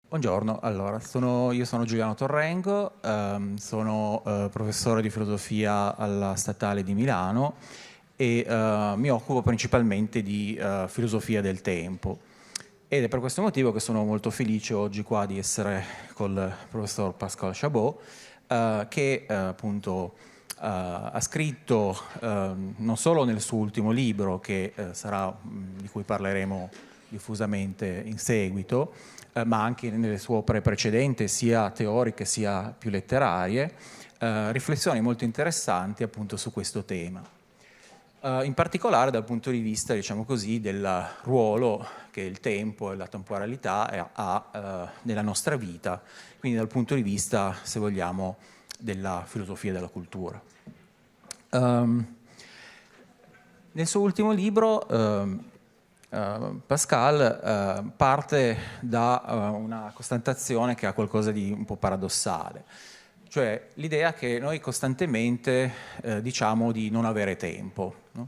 Buongiorno, allora, io sono Giuliano Torrengo, sono professore di filosofia alla Statale di Milano e mi occupo principalmente di filosofia del tempo. Ed è per questo motivo che sono molto felice oggi qua di essere col professor Pascal Chabot, che appunto ha scritto non solo nel suo ultimo libro, che di cui parleremo diffusamente in seguito, ma anche nelle sue opere precedenti, sia teoriche sia più letterarie, riflessioni molto interessanti appunto su questo tema. In particolare dal punto di vista, diciamo così, del ruolo che il tempo e la temporalità ha nella nostra vita, quindi dal punto di vista, se vogliamo, della filosofia e della cultura. Nel suo ultimo libro Pascal parte da una constatazione che ha qualcosa di un po' paradossale, cioè l'idea che noi costantemente diciamo di non avere tempo, no?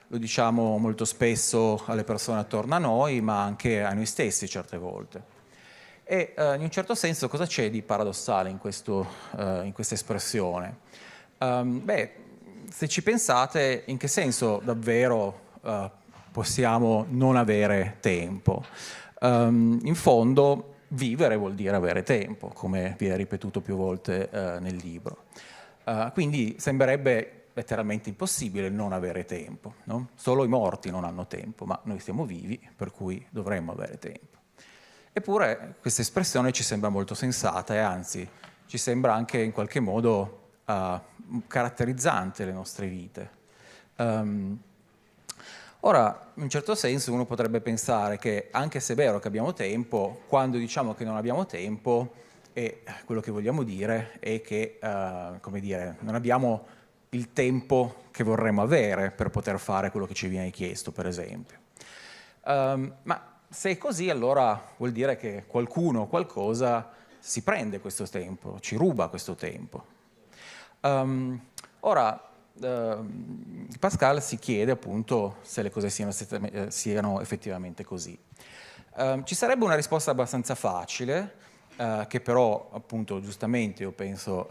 Lo diciamo molto spesso alle persone attorno a noi, ma anche a noi stessi certe volte. E in un certo senso cosa c'è di paradossale in questa espressione? Se ci pensate, in che senso davvero possiamo non avere tempo? In fondo, vivere vuol dire avere tempo, come viene ripetuto più volte nel libro. Quindi sembrerebbe letteralmente impossibile non avere tempo, no? Solo i morti non hanno tempo, ma noi siamo vivi, per cui dovremmo avere tempo. Eppure questa espressione ci sembra molto sensata e anzi ci sembra anche in qualche modo caratterizzante le nostre vite. Ora, in un certo senso uno potrebbe pensare che anche se è vero che abbiamo tempo, quando diciamo che non abbiamo tempo, quello che vogliamo dire è che come dire, non abbiamo il tempo che vorremmo avere per poter fare quello che ci viene chiesto, per esempio. Ma se è così, allora vuol dire che qualcuno o qualcosa si prende questo tempo, ci ruba questo tempo. Ora, Pascal si chiede appunto se le cose siano effettivamente così. Ci sarebbe una risposta abbastanza facile, che però appunto giustamente io penso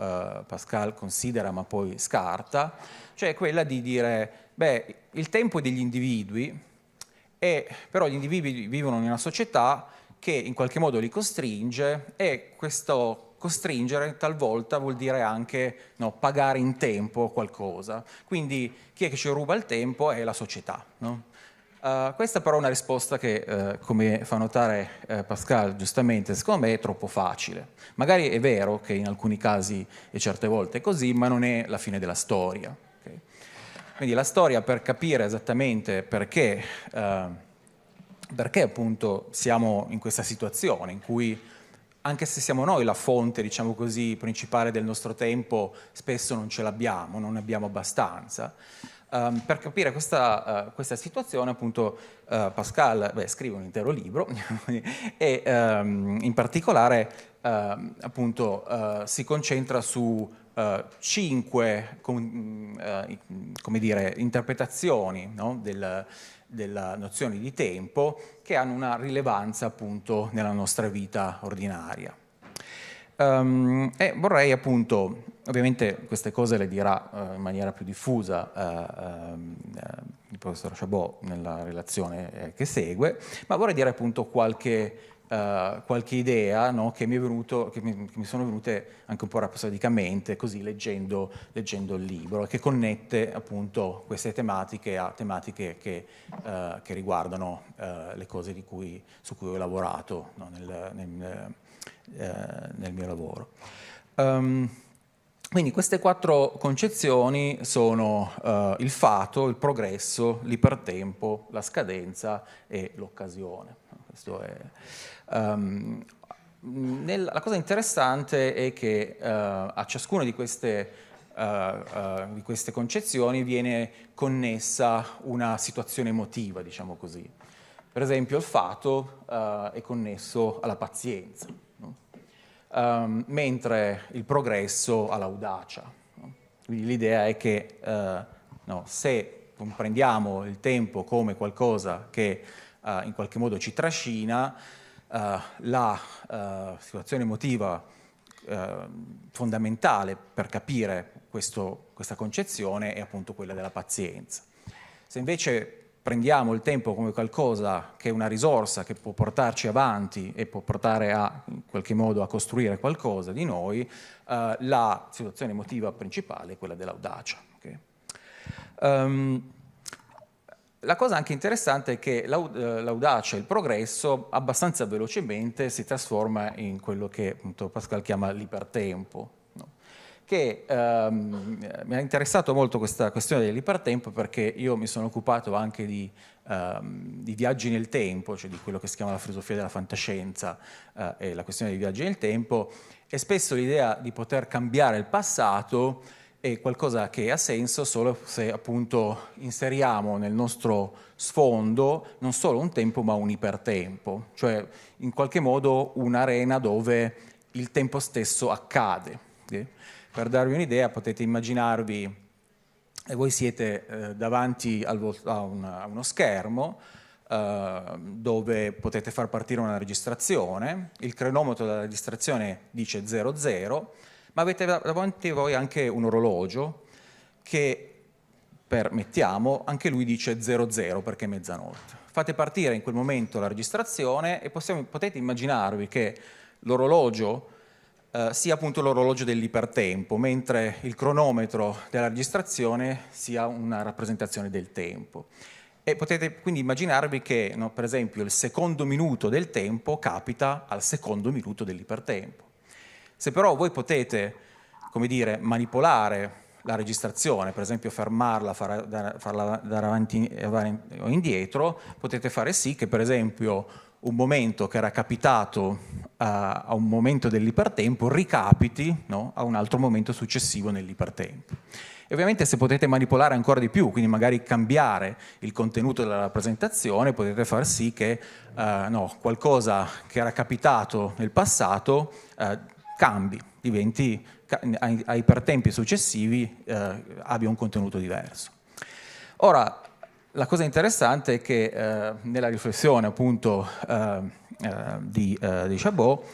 Pascal considera ma poi scarta, cioè quella di dire, beh, il tempo è degli individui, però gli individui vivono in una società che in qualche modo li costringe e questo costringere talvolta vuol dire anche pagare in tempo qualcosa. Quindi chi è che ci ruba il tempo è la società. No? Questa però è una risposta che, come fa notare Pascal giustamente, secondo me è troppo facile. Magari è vero che in alcuni casi e certe volte è così, ma non è la fine della storia. Okay? Quindi la storia, per capire esattamente perché appunto siamo in questa situazione in cui, anche se siamo noi la fonte, diciamo così, principale del nostro tempo, spesso non ce l'abbiamo, non ne abbiamo abbastanza. Per capire questa situazione, appunto, Pascal scrive un intero libro e in particolare appunto, si concentra su 5 come dire, interpretazioni, no? della nozione di tempo che hanno una rilevanza appunto nella nostra vita ordinaria. E vorrei appunto, ovviamente queste cose le dirà in maniera più diffusa il professor Chabot nella relazione che segue, ma vorrei dire appunto qualche idea, no, che mi sono venute anche un po' rapsodicamente, così leggendo il libro, che connette appunto queste tematiche a tematiche che riguardano le cose su cui ho lavorato, no, nel mio lavoro. Quindi queste 4 concezioni sono il fato, il progresso, l'ipertempo, la scadenza e l'occasione. Questo è, la cosa interessante è che a ciascuna di queste concezioni viene connessa una situazione emotiva, diciamo così. Per esempio il fato è connesso alla pazienza, no? Mentre il progresso all'audacia. No? Quindi l'idea è che se comprendiamo il tempo come qualcosa che in qualche modo ci trascina, la situazione emotiva fondamentale per capire questa concezione è appunto quella della pazienza. Se invece prendiamo il tempo come qualcosa che è una risorsa che può portarci avanti e può portare in qualche modo a costruire qualcosa di noi, la situazione emotiva principale è quella dell'audacia. Okay? La cosa anche interessante è che l'audacia e il progresso abbastanza velocemente si trasforma in quello che appunto Pascal chiama l'ipertempo, no? Che mi ha interessato molto questa questione dell'ipertempo perché io mi sono occupato anche di viaggi nel tempo, cioè di quello che si chiama la filosofia della fantascienza e la questione dei viaggi nel tempo, e spesso l'idea di poter cambiare il passato è qualcosa che ha senso solo se appunto inseriamo nel nostro sfondo non solo un tempo ma un ipertempo, cioè in qualche modo un'arena dove il tempo stesso accade. Okay? Per darvi un'idea potete immaginarvi, voi siete davanti a uno schermo dove potete far partire una registrazione, il cronometro della registrazione dice 00, ma avete davanti a voi anche un orologio che, permettiamo, anche lui dice 00 perché è mezzanotte. Fate partire in quel momento la registrazione e potete immaginarvi che l'orologio sia appunto l'orologio dell'ipertempo, mentre il cronometro della registrazione sia una rappresentazione del tempo. E potete quindi immaginarvi che, no, per esempio, il secondo minuto del tempo capita al secondo minuto dell'ipertempo. Se però voi potete, come dire, manipolare la registrazione, per esempio fermarla, farla andare avanti o indietro, potete fare sì che, per esempio, un momento che era capitato a un momento dell'ipertempo ricapiti, no, a un altro momento successivo nell'ipertempo. E ovviamente se potete manipolare ancora di più, quindi magari cambiare il contenuto della rappresentazione, potete far sì che qualcosa che era capitato nel passato cambi, diventi a ipertempi successivi abbia un contenuto diverso. Ora, la cosa interessante è che nella riflessione appunto di Chabot,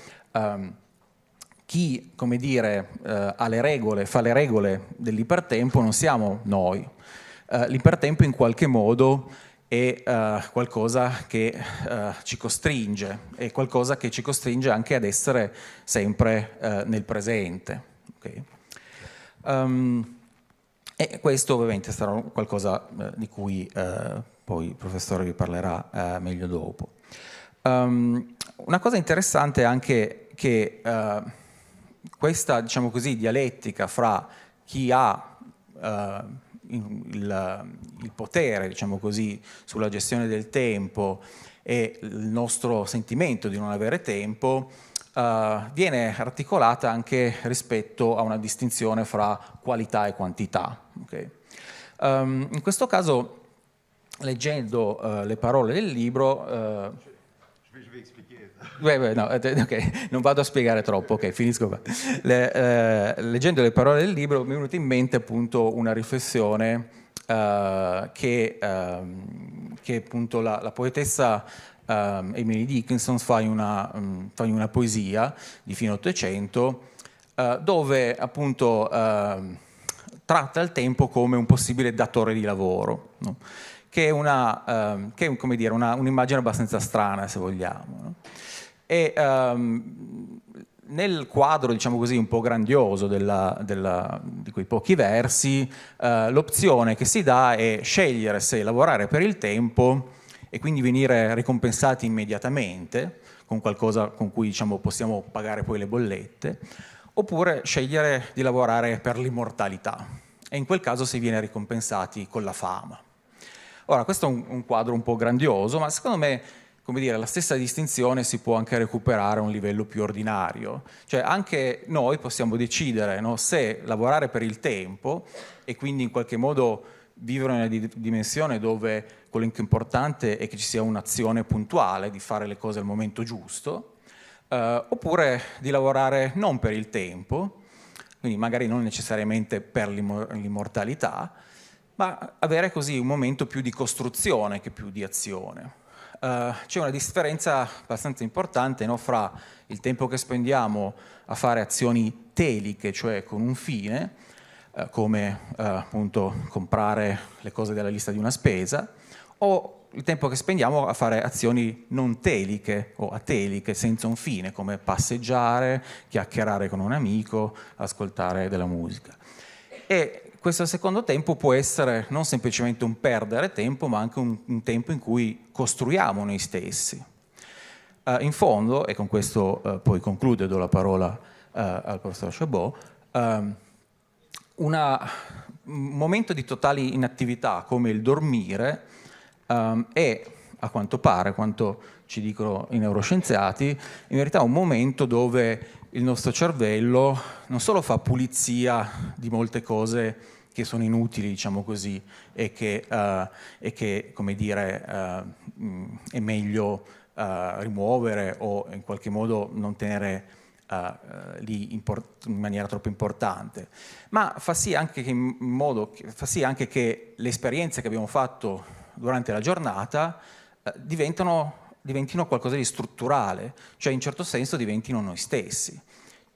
chi, come dire, ha le regole, fa le regole dell'ipertempo non siamo noi. L'ipertempo in qualche modo è qualcosa che ci costringe, è qualcosa che ci costringe anche ad essere sempre nel presente. Okay? E questo ovviamente sarà qualcosa di cui poi il professore vi parlerà meglio dopo. Una cosa interessante è anche che questa, diciamo così, dialettica fra chi ha il potere, diciamo così, sulla gestione del tempo e il nostro sentimento di non avere tempo viene articolata anche rispetto a una distinzione fra qualità e quantità. Okay? In questo caso, leggendo le parole del libro, okay, non vado a spiegare troppo, ok, finisco qua. Leggendo le parole del libro mi è venuta in mente appunto una riflessione che appunto la poetessa Emily Dickinson fa in una poesia di fine Ottocento dove appunto tratta il tempo come un possibile datore di lavoro, no? Che è come dire, un'immagine abbastanza strana, se vogliamo, no? E nel quadro, diciamo così, un po' grandioso di quei pochi versi, l'opzione che si dà è scegliere se lavorare per il tempo e quindi venire ricompensati immediatamente con qualcosa con cui, diciamo, possiamo pagare poi le bollette, oppure scegliere di lavorare per l'immortalità, e in quel caso si viene ricompensati con la fama. Ora, questo è un quadro un po' grandioso, ma secondo me, come dire, la stessa distinzione si può anche recuperare a un livello più ordinario. Cioè anche noi possiamo decidere, no, se lavorare per il tempo e quindi in qualche modo vivere in una dimensione dove quello che è importante è che ci sia un'azione puntuale, di fare le cose al momento giusto, oppure di lavorare non per il tempo, quindi magari non necessariamente per l'immortalità, ma avere così un momento più di costruzione che più di azione. c'è una differenza abbastanza importante, no, fra il tempo che spendiamo a fare azioni teliche, cioè con un fine, come appunto comprare le cose della lista di una spesa, o il tempo che spendiamo a fare azioni non teliche o atelige, senza un fine, come passeggiare, chiacchierare con un amico, ascoltare della musica. E questo secondo tempo può essere non semplicemente un perdere tempo, ma anche un tempo in cui costruiamo noi stessi. In fondo, e con questo poi concludo e do la parola al professor Chabot, un momento di totale inattività come il dormire è, a quanto pare, quanto ci dicono i neuroscienziati, in verità un momento dove il nostro cervello non solo fa pulizia di molte cose che sono inutili, diciamo così, e che come dire, è meglio rimuovere o in qualche modo non tenere lì in maniera troppo importante, ma fa sì anche che le esperienze che abbiamo fatto durante la giornata diventino qualcosa di strutturale, cioè in certo senso diventino noi stessi.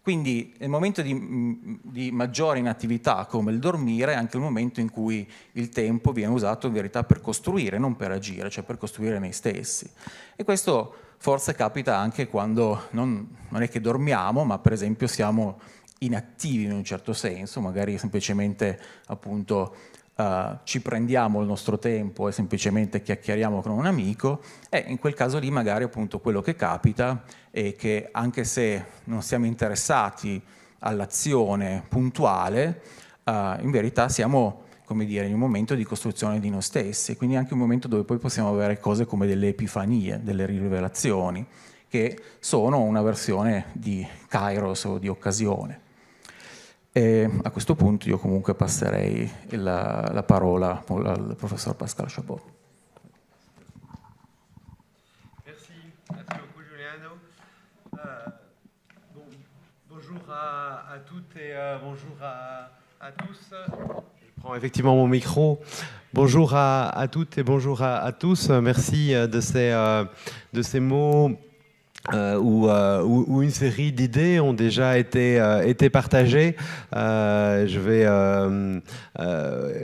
Quindi nel momento di maggiore inattività come il dormire è anche il momento in cui il tempo viene usato in verità per costruire, non per agire, cioè per costruire noi stessi. E questo forse capita anche quando non è che dormiamo, ma per esempio siamo inattivi in un certo senso, magari semplicemente appunto ci prendiamo il nostro tempo e semplicemente chiacchieriamo con un amico, e in quel caso lì magari appunto quello che capita è che anche se non siamo interessati all'azione puntuale, in verità siamo, come dire, in un momento di costruzione di noi stessi, quindi anche un momento dove poi possiamo avere cose come delle epifanie, delle rivelazioni, che sono una versione di kairos o di occasione. E a questo punto io comunque passerei la parola al professor Pascal Chabot. Merci beaucoup Giuliano. Bonjour à toutes et bonjour à tous. Je prends effectivement mon micro. Bonjour à toutes et bonjour à tous. Merci de ces mots où une série d'idées ont déjà été partagées. Je vais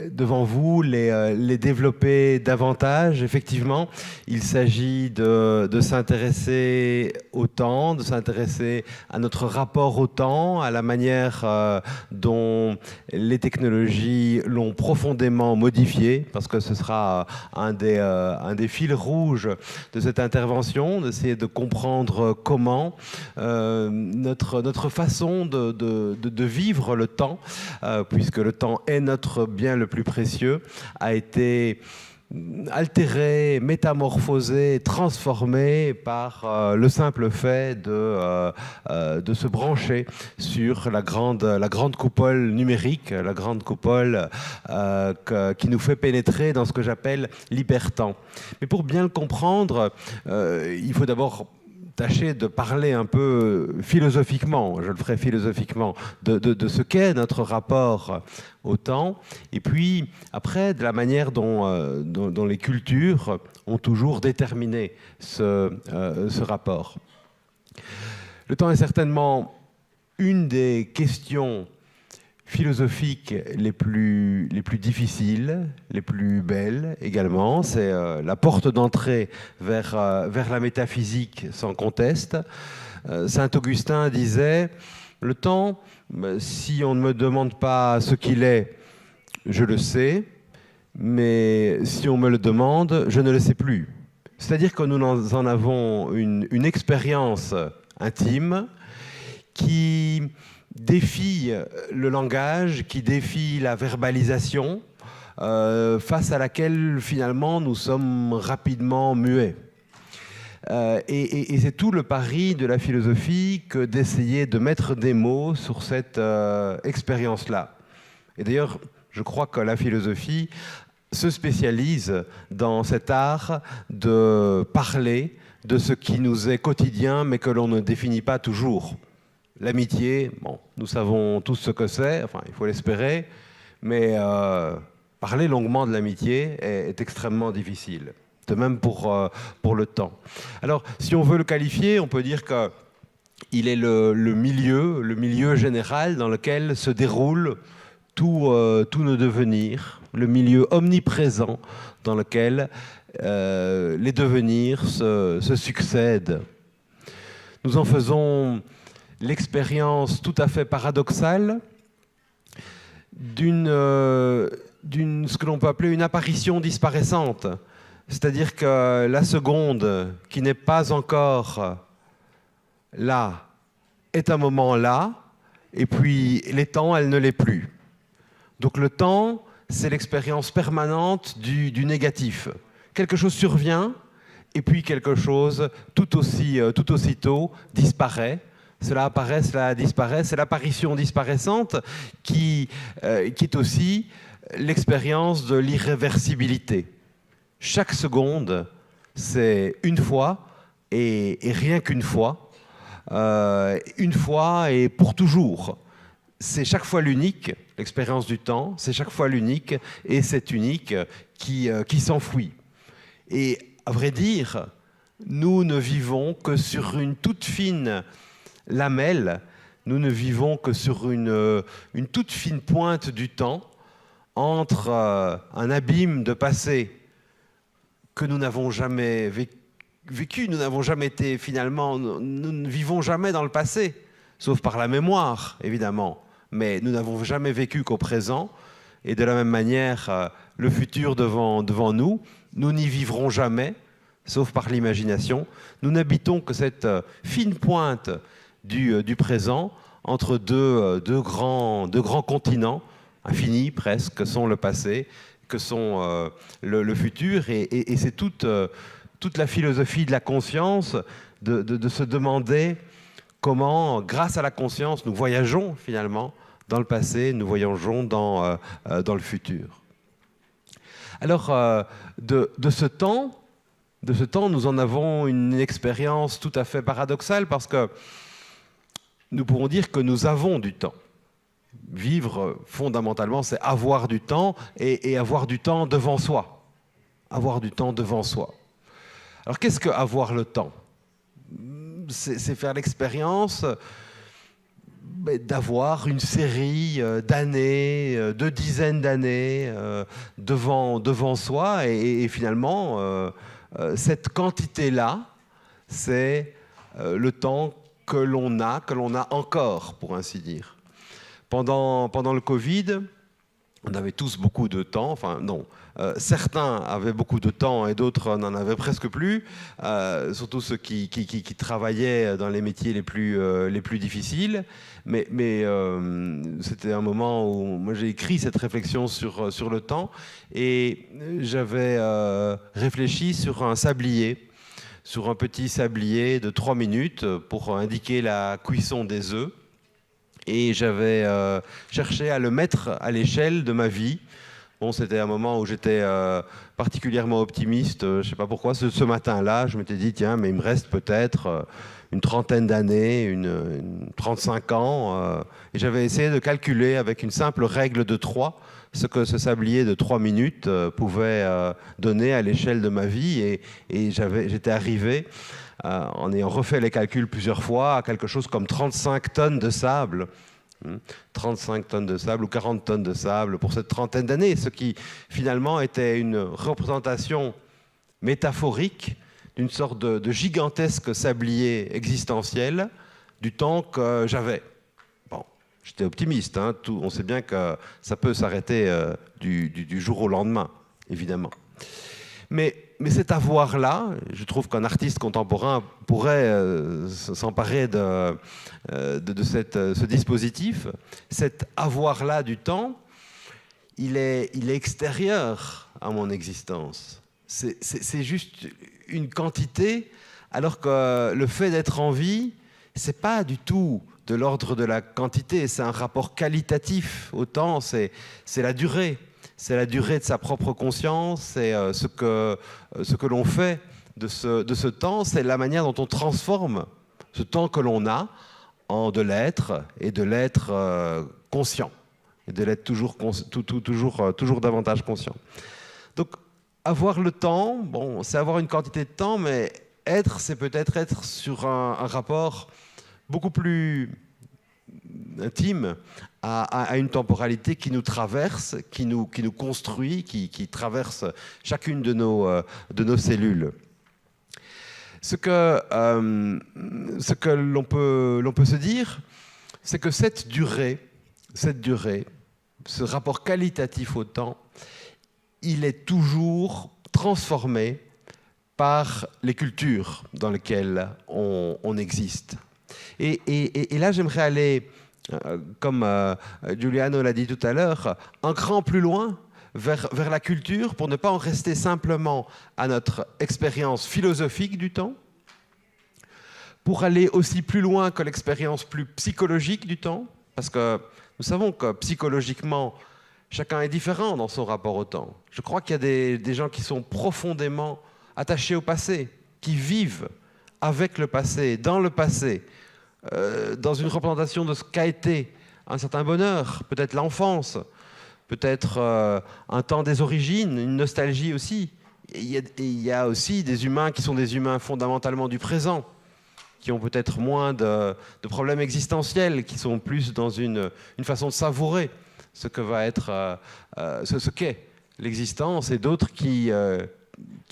devant vous les développer davantage. Effectivement, il s'agit de s'intéresser au temps, de s'intéresser à notre rapport au temps, à la manière dont les technologies l'ont profondément modifié, parce que ce sera un des fils rouges de cette intervention, d'essayer de comprendre comment notre façon de vivre le temps, puisque le temps est notre bien le plus précieux, a été altéré, métamorphosé, transformé par le simple fait de se brancher sur la grande coupole numérique, la grande coupole qui nous fait pénétrer dans ce que j'appelle l'hypertemps. Mais pour bien le comprendre, il faut d'abord tâcher de parler un peu philosophiquement, je le ferai philosophiquement, de ce qu'est notre rapport au temps, et puis après de la manière dont les cultures ont toujours déterminé ce rapport. Le temps est certainement une des questions philosophiques les plus difficiles, les plus belles également. C'est la porte d'entrée vers la métaphysique sans conteste. Saint Augustin disait « Le temps, si on ne me demande pas ce qu'il est, je le sais, mais si on me le demande, je ne le sais plus. » C'est-à-dire que nous en avons une expérience intime qui défie le langage, qui défie la verbalisation, face à laquelle finalement nous sommes rapidement muets. Et c'est tout le pari de la philosophie que d'essayer de mettre des mots sur cette expérience-là. Et d'ailleurs, je crois que la philosophie se spécialise dans cet art de parler de ce qui nous est quotidien mais que l'on ne définit pas toujours. L'amitié, bon, nous savons tous ce que c'est, enfin il faut l'espérer, mais parler longuement de l'amitié est extrêmement difficile. De même pour le temps. Alors, si on veut le qualifier, on peut dire qu'il est le milieu général dans lequel se déroule tout nos devenirs, le milieu omniprésent dans lequel les devenirs se succèdent. Nous en faisons l'expérience tout à fait paradoxale d'une ce que l'on peut appeler une apparition disparaissante. C'est-à-dire que la seconde qui n'est pas encore là est un moment là, et puis les temps, elle ne l'est plus. Donc le temps, c'est l'expérience permanente du négatif. Quelque chose survient, et puis quelque chose tout aussitôt disparaît. Cela apparaît, cela disparaît. C'est l'apparition disparaissante qui est aussi l'expérience de l'irréversibilité. Chaque seconde, c'est une fois, et rien qu'une fois. Une fois et pour toujours. C'est chaque fois l'unique, l'expérience du temps, c'est chaque fois l'unique, et c'est unique qui s'enfuit. Et à vrai dire, nous ne vivons que sur une toute fine lamelle, nous ne vivons que sur une toute fine pointe du temps, entre un abîme de passé que nous n'avons jamais vécu, nous n'avons jamais été finalement, nous ne vivons jamais dans le passé, sauf par la mémoire, évidemment, mais nous n'avons jamais vécu qu'au présent, et de la même manière, le futur devant nous, nous n'y vivrons jamais, sauf par l'imagination. Nous n'habitons que cette fine pointe du présent, entre deux grands continents, infinis presque, que sont le passé, que sont le futur, et c'est toute la philosophie de la conscience de se demander comment, grâce à la conscience, nous voyageons finalement dans le passé, nous voyageons dans le futur. Alors, de ce temps, nous en avons une expérience tout à fait paradoxale, parce que nous pouvons dire que nous avons du temps. Vivre, fondamentalement, c'est avoir du temps, et avoir du temps devant soi. Avoir du temps devant soi. Alors, qu'est-ce que avoir le temps? C'est faire l'expérience d'avoir une série d'années, de dizaines d'années devant soi, et finalement, cette quantité-là, c'est le temps que l'on a encore, pour ainsi dire. Pendant le Covid, on avait tous beaucoup de temps, enfin non, certains avaient beaucoup de temps et d'autres n'en avaient presque plus, surtout ceux qui travaillaient dans les métiers les plus difficiles. Mais c'était un moment où moi j'ai écrit cette réflexion sur le temps, et j'avais réfléchi sur un sablier, sur un petit sablier de 3 minutes pour indiquer la cuisson des œufs. Et j'avais cherché à le mettre à l'échelle de ma vie. Bon, c'était un moment où j'étais particulièrement optimiste. Je ne sais pas pourquoi. Ce matin-là, je m'étais dit, tiens, mais il me reste peut-être une trentaine d'années, une 35 ans. Et j'avais essayé de calculer avec une simple règle de 3 ce que ce sablier de 3 minutes pouvait donner à l'échelle de ma vie. Et j'étais arrivé, en ayant refait les calculs plusieurs fois, à quelque chose comme 35 tonnes de sable. 35 tonnes de sable ou 40 tonnes de sable pour cette trentaine d'années, ce qui finalement était une représentation métaphorique d'une sorte de gigantesque sablier existentiel du temps que j'avais. Bon, j'étais optimiste, hein, on sait bien que ça peut s'arrêter du jour au lendemain, évidemment. Mais cet avoir-là, je trouve qu'un artiste contemporain pourrait s'emparer de ce dispositif. Cet avoir-là du temps, il est extérieur à mon existence. C'est juste une quantité, alors que le fait d'être en vie, c'est pas du tout de l'ordre de la quantité, c'est un rapport qualitatif au temps, c'est la durée. C'est la durée de sa propre conscience, c'est ce que l'on fait de ce temps, c'est la manière dont on transforme ce temps que l'on a en de l'être, et de l'être conscient, et de l'être toujours davantage conscient. Donc, avoir le temps, bon, c'est avoir une quantité de temps, mais être, c'est peut-être être sur un rapport beaucoup plus intime à une temporalité qui nous traverse, qui nous construit, qui traverse chacune de nos cellules. Ce que l'on peut se dire, c'est que cette durée, ce rapport qualitatif au temps, il est toujours transformé par les cultures dans lesquelles on existe. Et là, j'aimerais aller, comme Giuliano l'a dit tout à l'heure, un cran plus loin vers la culture pour ne pas en rester simplement à notre expérience philosophique du temps, pour aller aussi plus loin que l'expérience plus psychologique du temps, parce que nous savons que psychologiquement, chacun est différent dans son rapport au temps. Je crois qu'il y a des gens qui sont profondément attachés au passé, qui vivent avec le passé, dans une représentation de ce qu'a été un certain bonheur, peut-être l'enfance, peut-être un temps des origines, une nostalgie aussi. Et il y a aussi des humains qui sont des humains fondamentalement du présent, qui ont peut-être moins de problèmes existentiels, qui sont plus dans une façon de savourer ce que va être, ce qu'est l'existence, et d'autres qui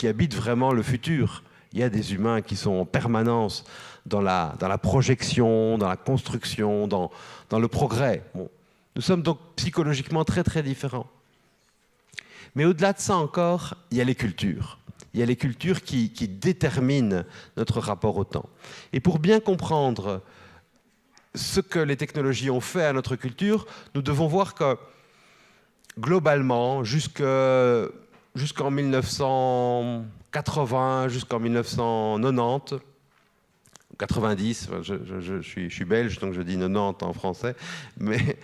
habitent vraiment le futur. Il y a des humains qui sont en permanence dans la projection, dans la construction, dans le progrès. Bon. Nous sommes donc psychologiquement très très différents. Mais au-delà de ça encore, il y a les cultures. Il y a les cultures qui déterminent notre rapport au temps. Et pour bien comprendre ce que les technologies ont fait à notre culture, nous devons voir que globalement, jusqu'en 1980, jusqu'en 1990, 90, je suis belge, donc je dis 90 en français, mais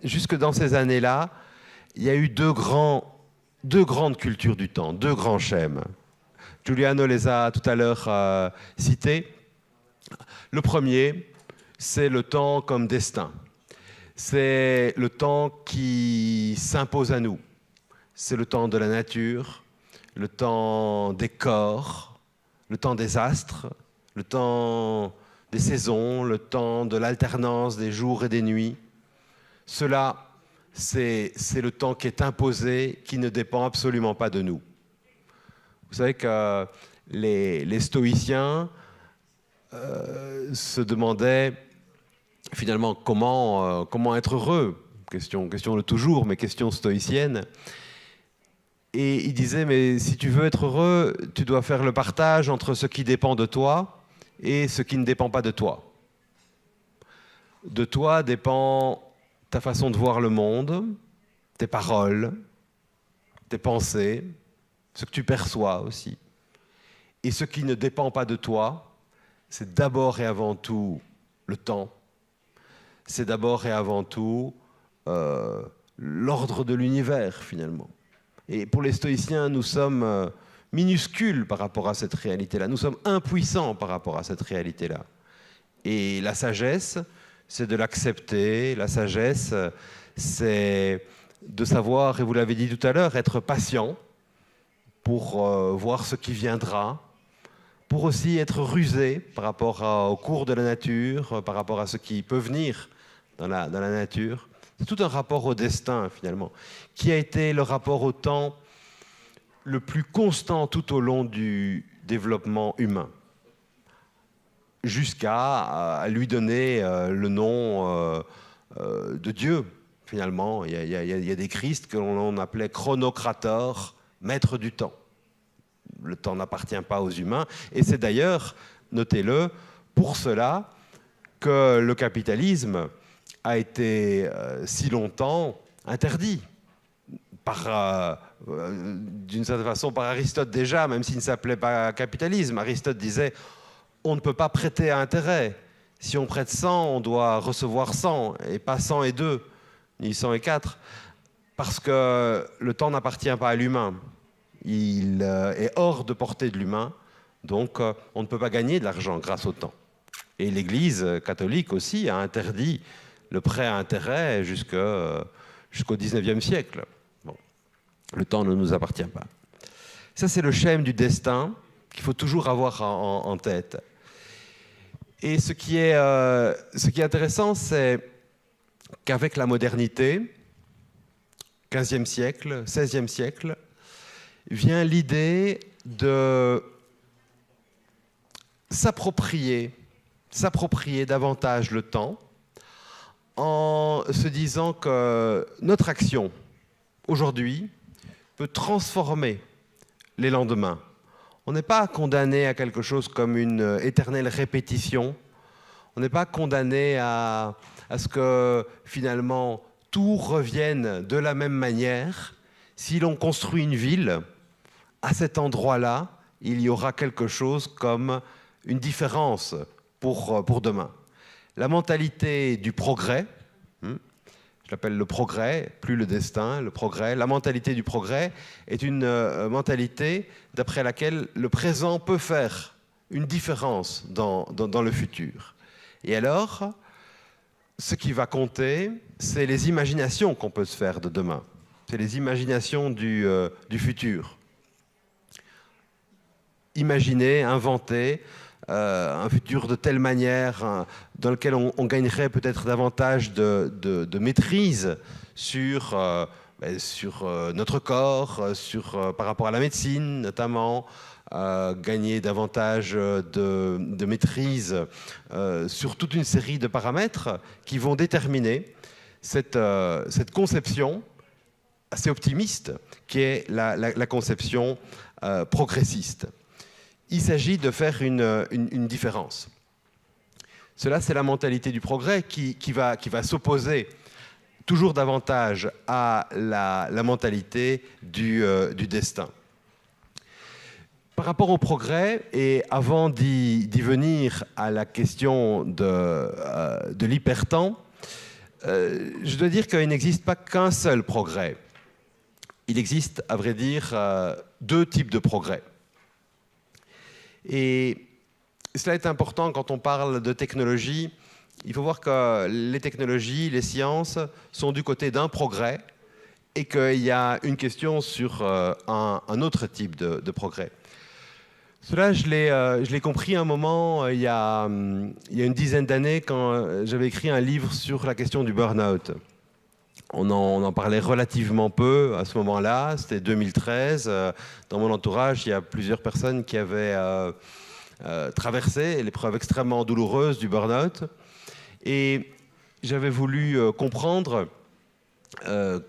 jusque dans ces années-là, il y a eu deux grandes cultures du temps, deux grands schèmes. Giuliano les a tout à l'heure cités. Le premier, c'est le temps comme destin. C'est le temps qui s'impose à nous. C'est le temps de la nature, le temps des corps, le temps des astres, le temps des saisons, le temps de l'alternance des jours et des nuits. Cela, c'est le temps qui est imposé, qui ne dépend absolument pas de nous. Vous savez que les stoïciens se demandaient finalement comment être heureux. Question de toujours, mais question stoïcienne. Et il disait, mais si tu veux être heureux, tu dois faire le partage entre ce qui dépend de toi et ce qui ne dépend pas de toi. De toi dépend ta façon de voir le monde, tes paroles, tes pensées, ce que tu perçois aussi. Et ce qui ne dépend pas de toi, c'est d'abord et avant tout le temps. C'est d'abord et avant tout l'ordre de l'univers, finalement. Et pour les stoïciens, nous sommes minuscules par rapport à cette réalité-là. Nous sommes impuissants par rapport à cette réalité-là. Et la sagesse, c'est de l'accepter. La sagesse, c'est de savoir, et vous l'avez dit tout à l'heure, être patient pour voir ce qui viendra, pour aussi être rusé par rapport au cours de la nature, par rapport à ce qui peut venir dans la nature. C'est tout un rapport au destin, finalement, qui a été le rapport au temps le plus constant tout au long du développement humain, jusqu'à lui donner le nom de Dieu, finalement. Il y a des Christ que l'on appelait chronocrator, maître du temps. Le temps n'appartient pas aux humains, et c'est d'ailleurs, notez-le, pour cela que le capitalisme a été si longtemps interdit d'une certaine façon par Aristote déjà, même s'il ne s'appelait pas capitalisme. Aristote disait on ne peut pas prêter à intérêt. Si on prête 100, on doit recevoir 100, et pas 100 et 2, ni 100 et 4, parce que le temps n'appartient pas à l'humain. Il est hors de portée de l'humain, donc on ne peut pas gagner de l'argent grâce au temps. Et l'Église catholique aussi a interdit le prêt à intérêt jusqu'au XIXe siècle. Bon. Le temps ne nous appartient pas. Ça, c'est le schème du destin qu'il faut toujours avoir en tête. Et ce qui est intéressant, c'est qu'avec la modernité, 15e siècle, 16e siècle, vient l'idée de s'approprier davantage le temps en se disant que notre action, aujourd'hui, peut transformer les lendemains. On n'est pas condamné à quelque chose comme une éternelle répétition. On n'est pas condamné à ce que, finalement, tout revienne de la même manière. Si l'on construit une ville, à cet endroit-là, il y aura quelque chose comme une différence pour demain. La mentalité du progrès, je l'appelle le progrès, plus le destin, le progrès. La mentalité du progrès est une mentalité d'après laquelle le présent peut faire une différence dans le futur. Et alors, ce qui va compter, c'est les imaginations qu'on peut se faire de demain. C'est les imaginations du futur. Imaginer, inventer un futur de telle manière dans lequel on gagnerait peut-être davantage de maîtrise sur notre corps, par rapport à la médecine notamment, gagner davantage de maîtrise sur toute une série de paramètres qui vont déterminer cette conception assez optimiste qui est la conception progressiste. Il s'agit de faire une différence. Cela, c'est la mentalité du progrès qui va s'opposer toujours davantage à la mentalité du destin. Par rapport au progrès, et avant d'y venir à la question de l'hypertemps, je dois dire qu'il n'existe pas qu'un seul progrès. Il existe, à vrai dire, deux types de progrès. Et cela est important quand on parle de technologie. Il faut voir que les technologies, les sciences sont du côté d'un progrès et qu'il y a une question sur un autre type de progrès. Cela, je l'ai compris à un moment, il y a une dizaine d'années, quand j'avais écrit un livre sur la question du burn-out. On en parlait relativement peu à ce moment-là, c'était 2013. Dans mon entourage, il y a plusieurs personnes qui avaient traversé l'épreuve extrêmement douloureuse du burn-out. Et j'avais voulu comprendre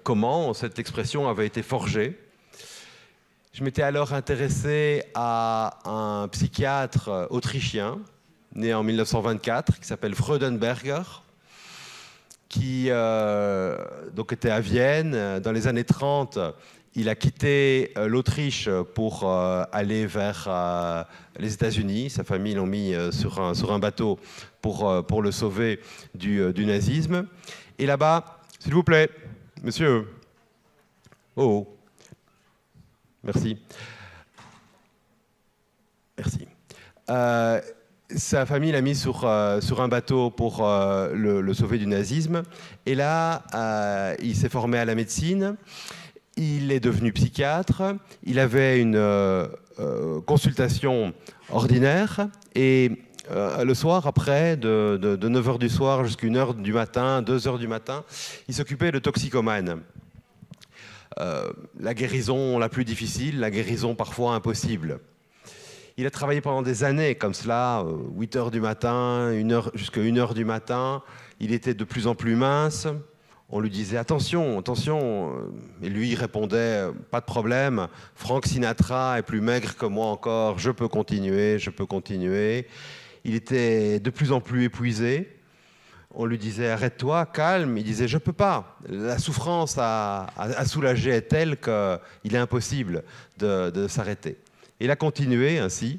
comment cette expression avait été forgée. Je m'étais alors intéressé à un psychiatre autrichien, né en 1924, qui s'appelle Freudenberger, qui donc était à Vienne. Dans les années 30, il a quitté l'Autriche pour aller vers les États-Unis. Sa famille l'ont mis sur un bateau pour le sauver du nazisme. Et là-bas, s'il vous plaît, monsieur. Oh, merci. Merci. Sa famille l'a mis sur un bateau pour le sauver du nazisme. Et là, il s'est formé à la médecine. Il est devenu psychiatre. Il avait une consultation ordinaire. Et le soir, après, de 9h du soir jusqu'à 1h du matin, 2h du matin, il s'occupait de toxicomanes. La guérison la plus difficile, la guérison parfois impossible. Il a travaillé pendant des années comme cela, 8h du matin, jusqu'à 1h du matin. Il était de plus en plus mince. On lui disait « Attention, attention !» Et lui, il répondait « Pas de problème, Frank Sinatra est plus maigre que moi encore, je peux continuer, je peux continuer. » Il était de plus en plus épuisé. On lui disait « Arrête-toi, calme !» Il disait « Je peux pas. La souffrance à soulager est telle qu'il est impossible de s'arrêter. » Il a continué ainsi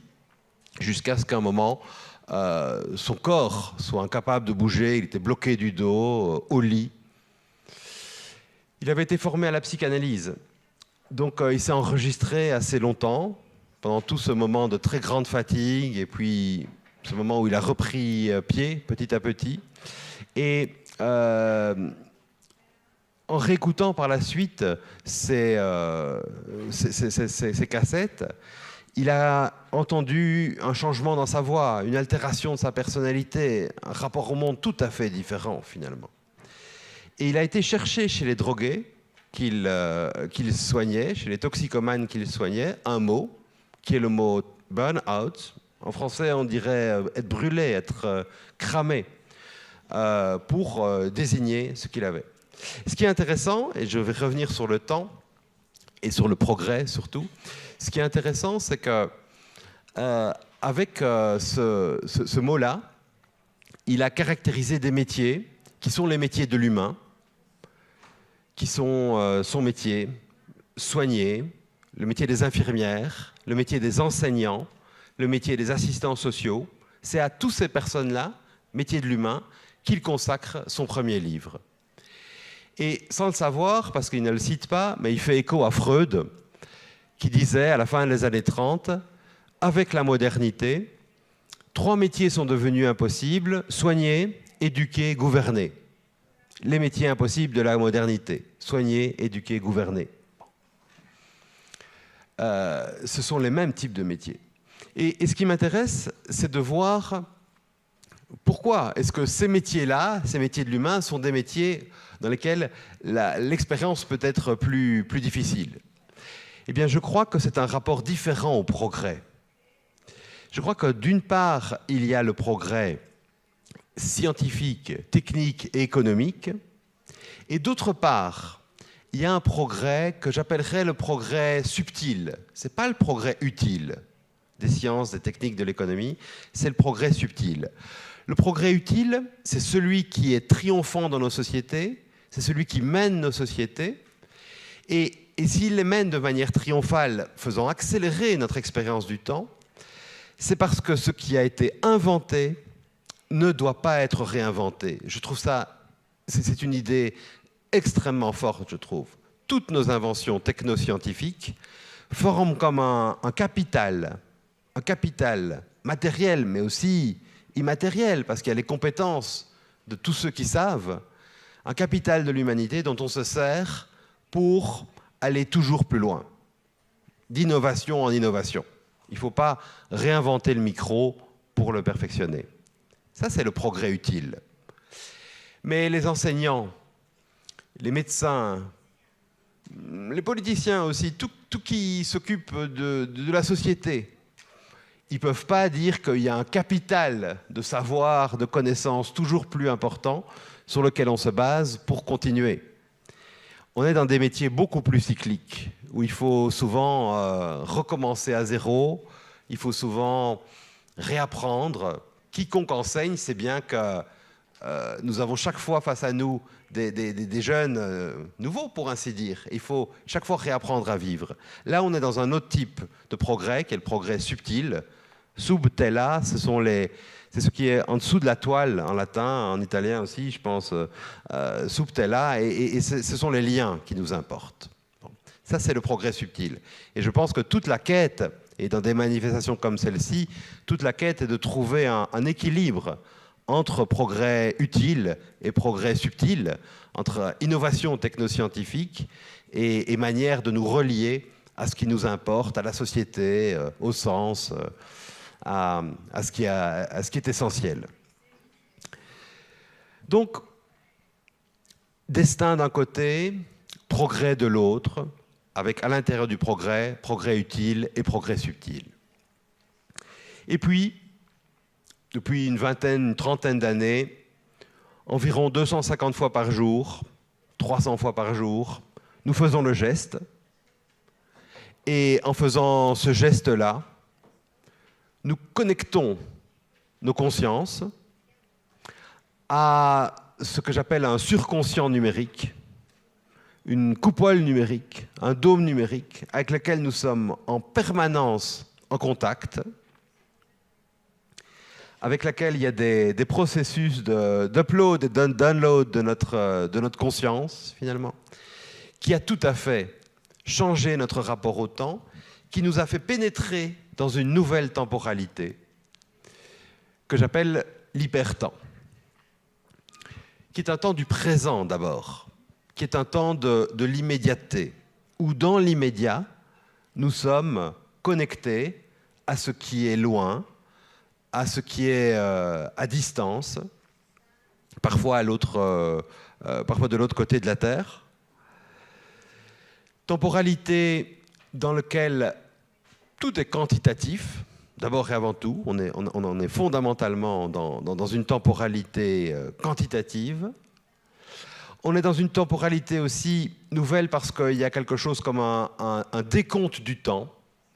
jusqu'à ce qu'à un moment, son corps soit incapable de bouger. Il était bloqué du dos, au lit. Il avait été formé à la psychanalyse. Donc il s'est enregistré assez longtemps, pendant tout ce moment de très grande fatigue, et puis ce moment où il a repris pied petit à petit. Et en réécoutant par la suite ces cassettes, il a entendu un changement dans sa voix, une altération de sa personnalité, un rapport au monde tout à fait différent finalement. Et il a été chercher chez les drogués qu'il soignait, chez les toxicomanes qu'il soignait, un mot, qui est le mot burn-out. En français, on dirait être brûlé, être cramé, pour désigner ce qu'il avait. Ce qui est intéressant, et je vais revenir sur le temps, et sur le progrès surtout, ce qui est intéressant, c'est que avec ce mot-là, il a caractérisé des métiers qui sont les métiers de l'humain, qui sont son métier, soigner, le métier des infirmières, le métier des enseignants, le métier des assistants sociaux. C'est à toutes ces personnes-là, métier de l'humain, qu'il consacre son premier livre. Et sans le savoir, parce qu'il ne le cite pas, mais il fait écho à Freud, qui disait à la fin des années 30, avec la modernité, 3 métiers sont devenus impossibles, soigner, éduquer, gouverner. Les métiers impossibles de la modernité, soigner, éduquer, gouverner. Ce sont les mêmes types de métiers. Et ce qui m'intéresse, c'est de voir pourquoi est-ce que ces métiers-là, ces métiers de l'humain, sont des métiers dans lesquels l'expérience peut être plus difficile. Eh bien, je crois que c'est un rapport différent au progrès. Je crois que d'une part, il y a le progrès scientifique, technique et économique, et d'autre part, il y a un progrès que j'appellerais le progrès subtil. Ce n'est pas le progrès utile des sciences, des techniques, de l'économie, c'est le progrès subtil. Le progrès utile, c'est celui qui est triomphant dans nos sociétés, c'est celui qui mène nos sociétés, et s'il les mène de manière triomphale, faisant accélérer notre expérience du temps, c'est parce que ce qui a été inventé ne doit pas être réinventé. Je trouve ça, c'est une idée extrêmement forte, je trouve. Toutes nos inventions technoscientifiques forment comme un capital matériel, mais aussi immatériel, parce qu'il y a les compétences de tous ceux qui savent, un capital de l'humanité dont on se sert pour aller toujours plus loin, d'innovation en innovation. Il ne faut pas réinventer le micro pour le perfectionner. Ça, c'est le progrès utile. Mais les enseignants, les médecins, les politiciens aussi, tout qui s'occupe de la société, ils ne peuvent pas dire qu'il y a un capital de savoir, de connaissances toujours plus important sur lequel on se base pour continuer. On est dans des métiers beaucoup plus cycliques, où il faut souvent recommencer à zéro, il faut souvent réapprendre. Quiconque enseigne sait bien que nous avons chaque fois face à nous des jeunes nouveaux, pour ainsi dire. Il faut chaque fois réapprendre à vivre. Là, on est dans un autre type de progrès, qui est le progrès subtil. Subtella, c'est ce qui est en dessous de la toile, en latin, en italien aussi, je pense, subtella, et ce sont les liens qui nous importent. Bon. Ça, c'est le progrès subtil. Et je pense que toute la quête, et dans des manifestations comme celle-ci, toute la quête est de trouver un équilibre entre progrès utile et progrès subtil, entre innovation technoscientifique et manière de nous relier à ce qui nous importe, à la société, au sens, à ce qui est essentiel. Donc, destin d'un côté, progrès de l'autre, avec à l'intérieur du progrès, progrès utile et progrès subtil. Et puis, depuis une trentaine d'années, environ 250 fois par jour, 300 fois par jour, nous faisons le geste. Et en faisant ce geste-là, nous connectons nos consciences à ce que j'appelle un surconscient numérique, une coupole numérique, un dôme numérique avec lequel nous sommes en permanence en contact, avec laquelle il y a des processus d'upload et de download de notre conscience, finalement, qui a tout à fait changé notre rapport au temps, qui nous a fait pénétrer dans une nouvelle temporalité que j'appelle l'hypertemps, qui est un temps du présent d'abord, qui est un temps de l'immédiateté, où dans l'immédiat, nous sommes connectés à ce qui est loin, à ce qui est à distance, parfois de l'autre côté de la Terre. Temporalité dans laquelle tout est quantitatif, d'abord et avant tout. On en est fondamentalement dans une temporalité quantitative. On est dans une temporalité aussi nouvelle parce qu'il y a quelque chose comme un décompte du temps.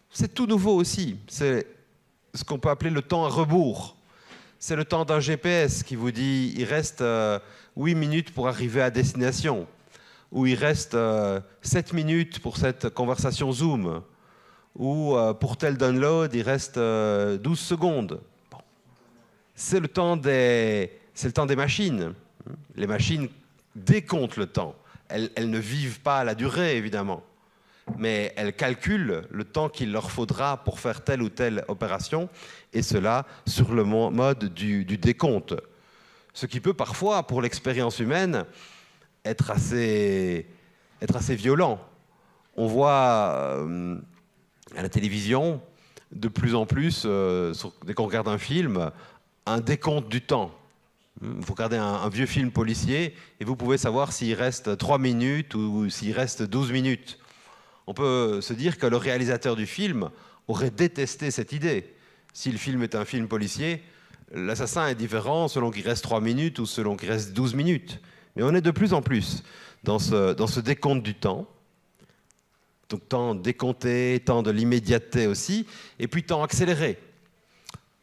C'est tout nouveau aussi. C'est ce qu'on peut appeler le temps à rebours. C'est le temps d'un GPS qui vous dit il reste 8 minutes pour arriver à destination, ou il reste 7 minutes pour cette conversation Zoom, ou pour tel download, il reste 12 secondes. Bon. C'est le temps des machines. Les machines décomptent le temps. Elles ne vivent pas à la durée, évidemment, mais elles calculent le temps qu'il leur faudra pour faire telle ou telle opération, et cela sur le mode du décompte. Ce qui peut parfois, pour l'expérience humaine, être assez violent. On voit à la télévision, de plus en plus, dès qu'on regarde un film, un décompte du temps. Vous regardez un vieux film policier et vous pouvez savoir s'il reste 3 minutes ou s'il reste 12 minutes. On peut se dire que le réalisateur du film aurait détesté cette idée. Si le film est un film policier, l'assassin est différent selon qu'il reste 3 minutes ou selon qu'il reste 12 minutes. Mais on est de plus en plus dans ce décompte du temps. Donc temps décompté, temps de l'immédiateté aussi, et puis temps accéléré.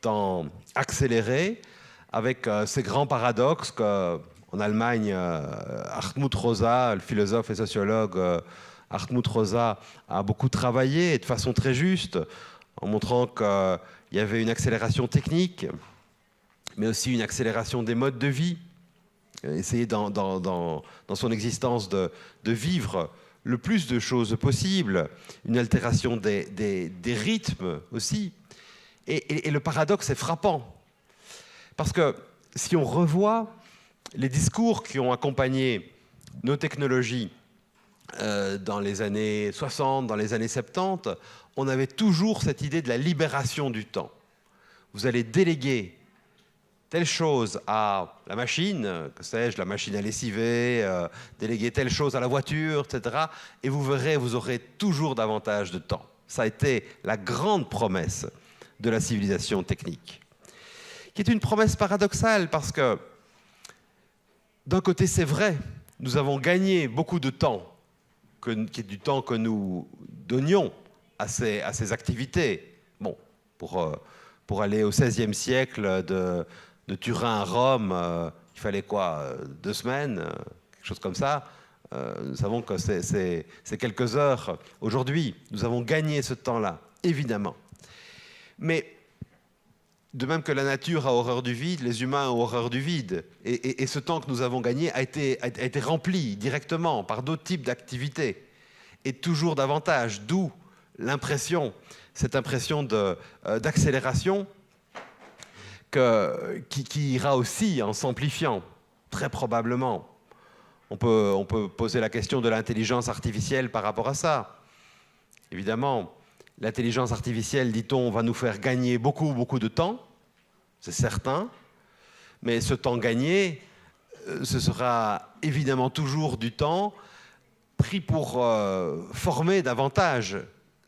Temps accéléré avec ces grands paradoxes qu'en Allemagne, Hartmut Rosa, le philosophe et sociologue Hartmut Rosa, a beaucoup travaillé, et de façon très juste, en montrant qu'il y avait une accélération technique, mais aussi une accélération des modes de vie. Essayer dans son existence de vivre le plus de choses possible, une altération des rythmes aussi. Et le paradoxe est frappant. Parce que si on revoit les discours qui ont accompagné nos technologies dans les années 60, dans les années 70, on avait toujours cette idée de la libération du temps. Vous allez déléguer telle chose à la machine, que sais-je, la machine à lessiver, déléguer telle chose à la voiture, etc. Et vous verrez, vous aurez toujours davantage de temps. Ça a été la grande promesse de la civilisation technique, qui est une promesse paradoxale parce que, d'un côté, c'est vrai, nous avons gagné beaucoup de temps, qui est du temps que nous donnions à ces activités. Bon, pour aller au XVIe siècle de Turin à Rome, il fallait quoi, 2 semaines, quelque chose comme ça. Nous savons que c'est quelques heures. Aujourd'hui, nous avons gagné ce temps-là, évidemment. Mais de même que la nature a horreur du vide, les humains ont horreur du vide. Et ce temps que nous avons gagné a été rempli directement par d'autres types d'activités. Et toujours davantage, d'où cette impression d'accélération qui ira aussi en s'amplifiant, très probablement. On peut poser la question de l'intelligence artificielle par rapport à ça. Évidemment, l'intelligence artificielle, dit-on, va nous faire gagner beaucoup, beaucoup de temps, c'est certain, mais ce temps gagné, ce sera évidemment toujours du temps pris pour former davantage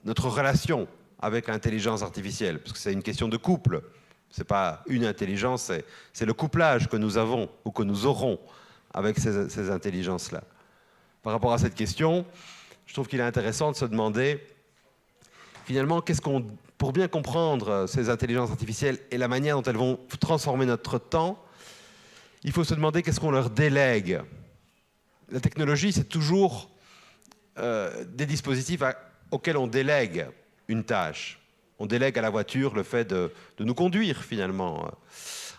notre relation avec l'intelligence artificielle, parce que c'est une question de couple. Ce n'est pas une intelligence, c'est le couplage que nous avons ou que nous aurons avec ces intelligences-là. Par rapport à cette question, je trouve qu'il est intéressant de se demander, finalement, pour bien comprendre ces intelligences artificielles et la manière dont elles vont transformer notre temps, il faut se demander qu'est-ce qu'on leur délègue. La technologie, c'est toujours des dispositifs auxquels on délègue une tâche. On délègue à la voiture le fait de nous conduire, finalement.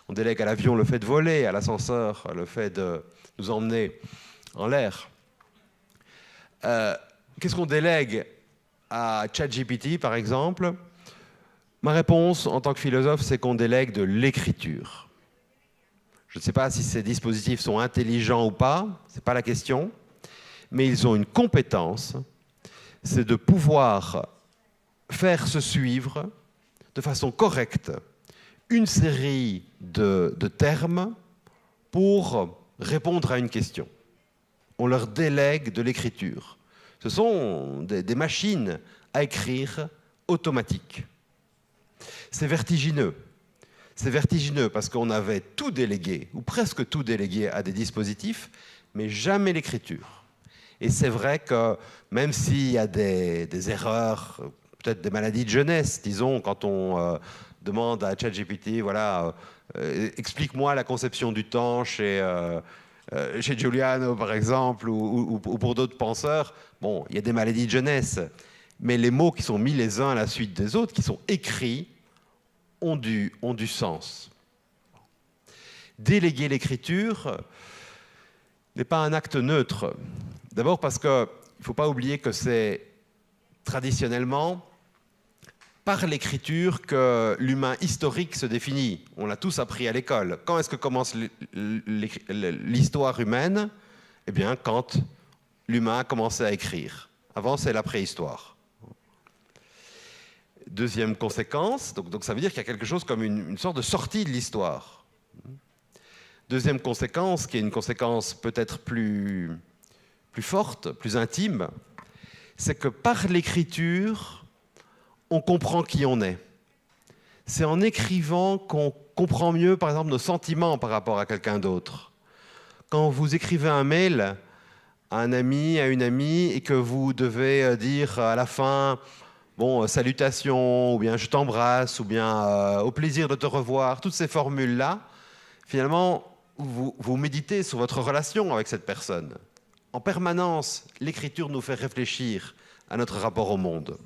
On délègue à l'avion le fait de voler, à l'ascenseur le fait de nous emmener en l'air. Qu'est-ce qu'on délègue à ChatGPT, par exemple? Ma réponse, en tant que philosophe, c'est qu'on délègue de l'écriture. Je ne sais pas si ces dispositifs sont intelligents ou pas, ce n'est pas la question. mais ils ont une compétence, c'est de pouvoir faire se suivre de façon correcte une série de termes pour répondre à une question. On leur délègue de l'écriture. Ce sont des machines à écrire automatiques. C'est vertigineux. C'est vertigineux parce qu'on avait tout délégué, ou presque tout délégué à des dispositifs, mais jamais l'écriture. Et c'est vrai que même s'il y a des erreurs, peut-être des maladies de jeunesse, disons, quand on demande à ChatGPT, voilà, explique-moi la conception du temps chez Giuliano, par exemple, ou pour d'autres penseurs, bon, il y a des maladies de jeunesse, mais les mots qui sont mis les uns à la suite des autres, qui sont écrits, ont du sens. Déléguer l'écriture n'est pas un acte neutre. D'abord parce qu'il ne faut pas oublier que c'est traditionnellement par l'écriture que l'humain historique se définit. On l'a tous appris à l'école. Quand est-ce que commence l'histoire humaine? Eh bien, quand l'humain a commencé à écrire. Avant, c'est la préhistoire. Deuxième conséquence, donc ça veut dire qu'il y a quelque chose comme une sorte de sortie de l'histoire. Deuxième conséquence, qui est une conséquence peut-être plus forte, plus intime, c'est que par l'écriture, on comprend qui on est. C'est en écrivant qu'on comprend mieux, par exemple, nos sentiments par rapport à quelqu'un d'autre. Quand vous écrivez un mail à un ami, à une amie, et que vous devez dire à la fin... Bon, salutations, ou bien je t'embrasse, ou bien au plaisir de te revoir, toutes ces formules-là, finalement, vous méditez sur votre relation avec cette personne. En permanence, l'écriture nous fait réfléchir à notre rapport au monde.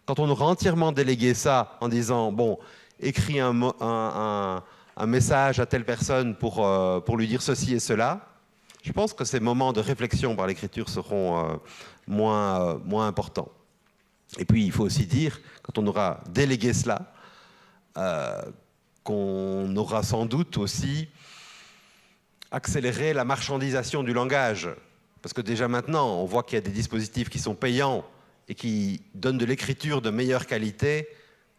Quand on aura entièrement délégué ça en disant, bon, écris un message à telle personne pour lui dire ceci et cela, je pense que ces moments de réflexion par l'écriture seront moins importants. Et puis, il faut aussi dire, quand on aura délégué cela, qu'on aura sans doute aussi accéléré la marchandisation du langage. Parce que déjà maintenant, on voit qu'il y a des dispositifs qui sont payants et qui donnent de l'écriture de meilleure qualité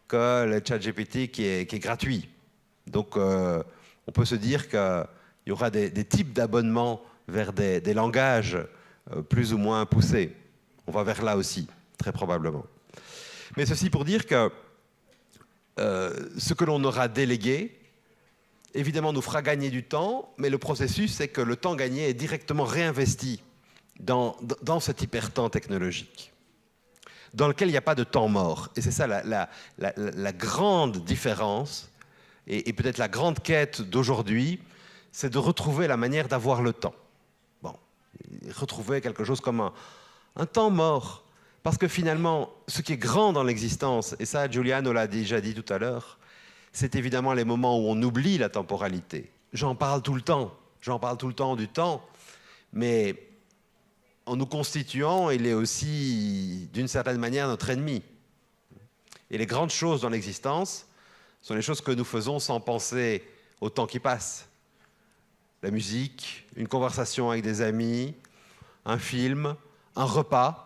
que le ChatGPT qui est gratuit. Donc, on peut se dire qu'il y aura des types d'abonnements vers des langages plus ou moins poussés. On va vers là aussi. Très probablement. Mais ceci pour dire que ce que l'on aura délégué, évidemment, nous fera gagner du temps, mais le processus, c'est que le temps gagné est directement réinvesti dans cet hypertemps technologique, dans lequel il n'y a pas de temps mort. Et c'est ça la grande différence, et peut-être la grande quête d'aujourd'hui, c'est de retrouver la manière d'avoir le temps. Bon, retrouver quelque chose comme un temps mort. Parce que finalement, ce qui est grand dans l'existence, et ça Giuliano l'a déjà dit tout à l'heure, c'est évidemment les moments où on oublie la temporalité. J'en parle tout le temps du temps, mais en nous constituant, il est aussi d'une certaine manière notre ennemi. Et les grandes choses dans l'existence sont les choses que nous faisons sans penser au temps qui passe. La musique, une conversation avec des amis, un film, un repas.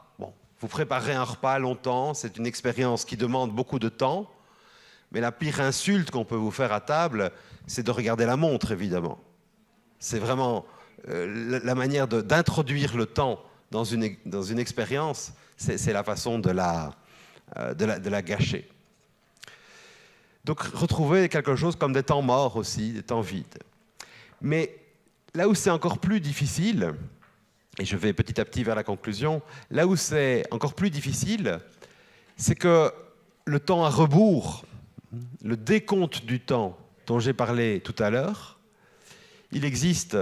Vous préparez un repas longtemps, c'est une expérience qui demande beaucoup de temps, mais la pire insulte qu'on peut vous faire à table, c'est de regarder la montre, évidemment. C'est vraiment la manière d'introduire le temps dans une expérience, c'est la façon de la gâcher. Donc retrouver quelque chose comme des temps morts aussi, des temps vides. Mais là où c'est encore plus difficile, et je vais petit à petit vers la conclusion, là où c'est encore plus difficile, c'est que le temps à rebours, le décompte du temps dont j'ai parlé tout à l'heure, il existe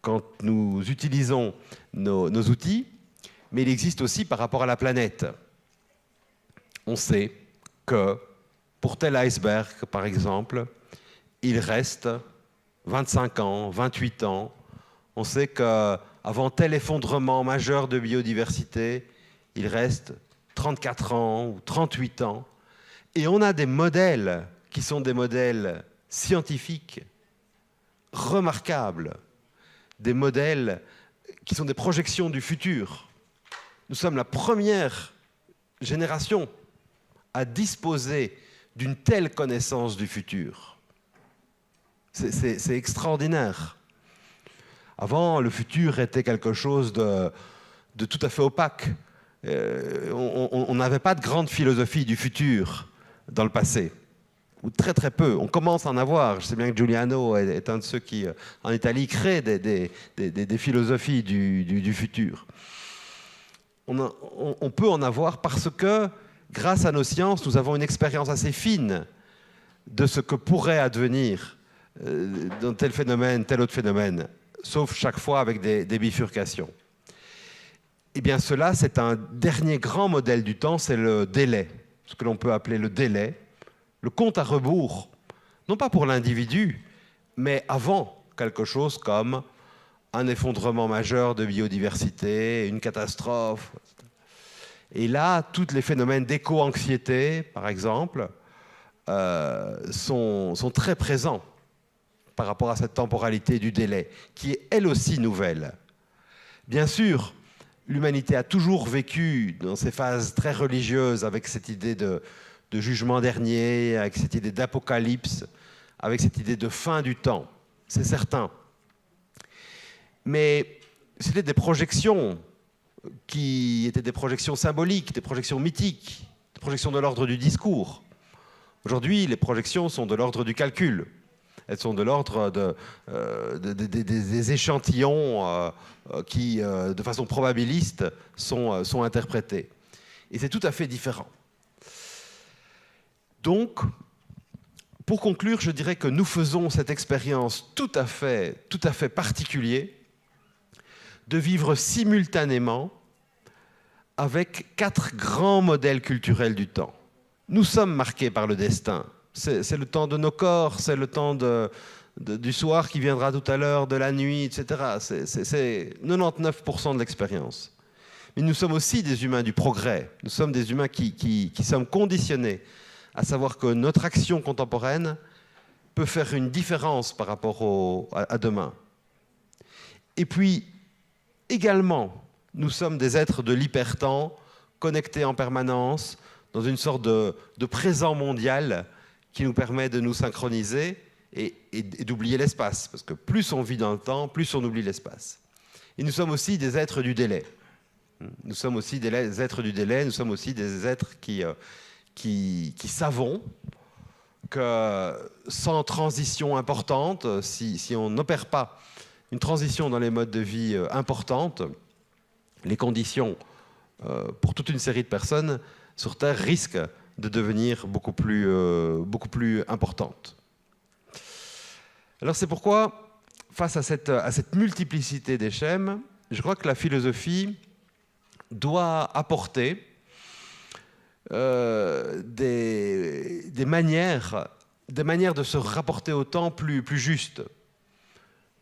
quand nous utilisons nos outils, mais il existe aussi par rapport à la planète. On sait que pour tel iceberg, par exemple, il reste 25 ans, 28 ans. On sait qu'avant tel effondrement majeur de biodiversité, il reste 34 ans ou 38 ans. Et on a des modèles qui sont des modèles scientifiques remarquables, des modèles qui sont des projections du futur. Nous sommes la première génération à disposer d'une telle connaissance du futur. C'est extraordinaire. Avant, le futur était quelque chose de tout à fait opaque. On n'avait pas de grande philosophie du futur dans le passé, ou très très peu. On commence à en avoir. Je sais bien que Giuliano est un de ceux qui, en Italie, crée des philosophies du futur. On peut en avoir parce que, grâce à nos sciences, nous avons une expérience assez fine de ce que pourrait advenir dans tel phénomène, tel autre phénomène, sauf chaque fois avec des bifurcations. Eh bien, cela, c'est un dernier grand modèle du temps, c'est le délai, ce que l'on peut appeler le délai, le compte à rebours, non pas pour l'individu, mais avant quelque chose comme un effondrement majeur de biodiversité, une catastrophe. Et là, tous les phénomènes d'éco-anxiété, par exemple, sont très présents par rapport à cette temporalité du délai, qui est elle aussi nouvelle. Bien sûr, l'humanité a toujours vécu dans ces phases très religieuses avec cette idée de jugement dernier, avec cette idée d'apocalypse, avec cette idée de fin du temps, c'est certain. Mais c'était des projections qui étaient des projections symboliques, des projections mythiques, des projections de l'ordre du discours. Aujourd'hui, les projections sont de l'ordre du calcul. Elles sont de l'ordre des échantillons qui, de façon probabiliste, sont interprétés. Et c'est tout à fait différent. Donc, pour conclure, je dirais que nous faisons cette expérience tout à fait particulière de vivre simultanément avec 4 grands modèles culturels du temps. Nous sommes marqués par le destin. C'est le temps de nos corps, c'est le temps du soir qui viendra tout à l'heure, de la nuit, etc. C'est 99% de l'expérience. Mais nous sommes aussi des humains du progrès. Nous sommes des humains qui sommes conditionnés à savoir que notre action contemporaine peut faire une différence par rapport à demain. Et puis, également, nous sommes des êtres de l'hypertemps, connectés en permanence, dans une sorte de présent mondial qui nous permet de nous synchroniser et d'oublier l'espace. Parce que plus on vit dans le temps, plus on oublie l'espace. Et nous sommes aussi des êtres du délai. Nous sommes aussi des êtres du délai, nous sommes aussi des êtres qui savons que sans transition importante, si on n'opère pas une transition dans les modes de vie importante, les conditions pour toute une série de personnes sur Terre risquent de devenir beaucoup plus importantes. Alors c'est pourquoi, face à cette multiplicité des schèmes, je crois que la philosophie doit apporter des manières de se rapporter au temps plus justes.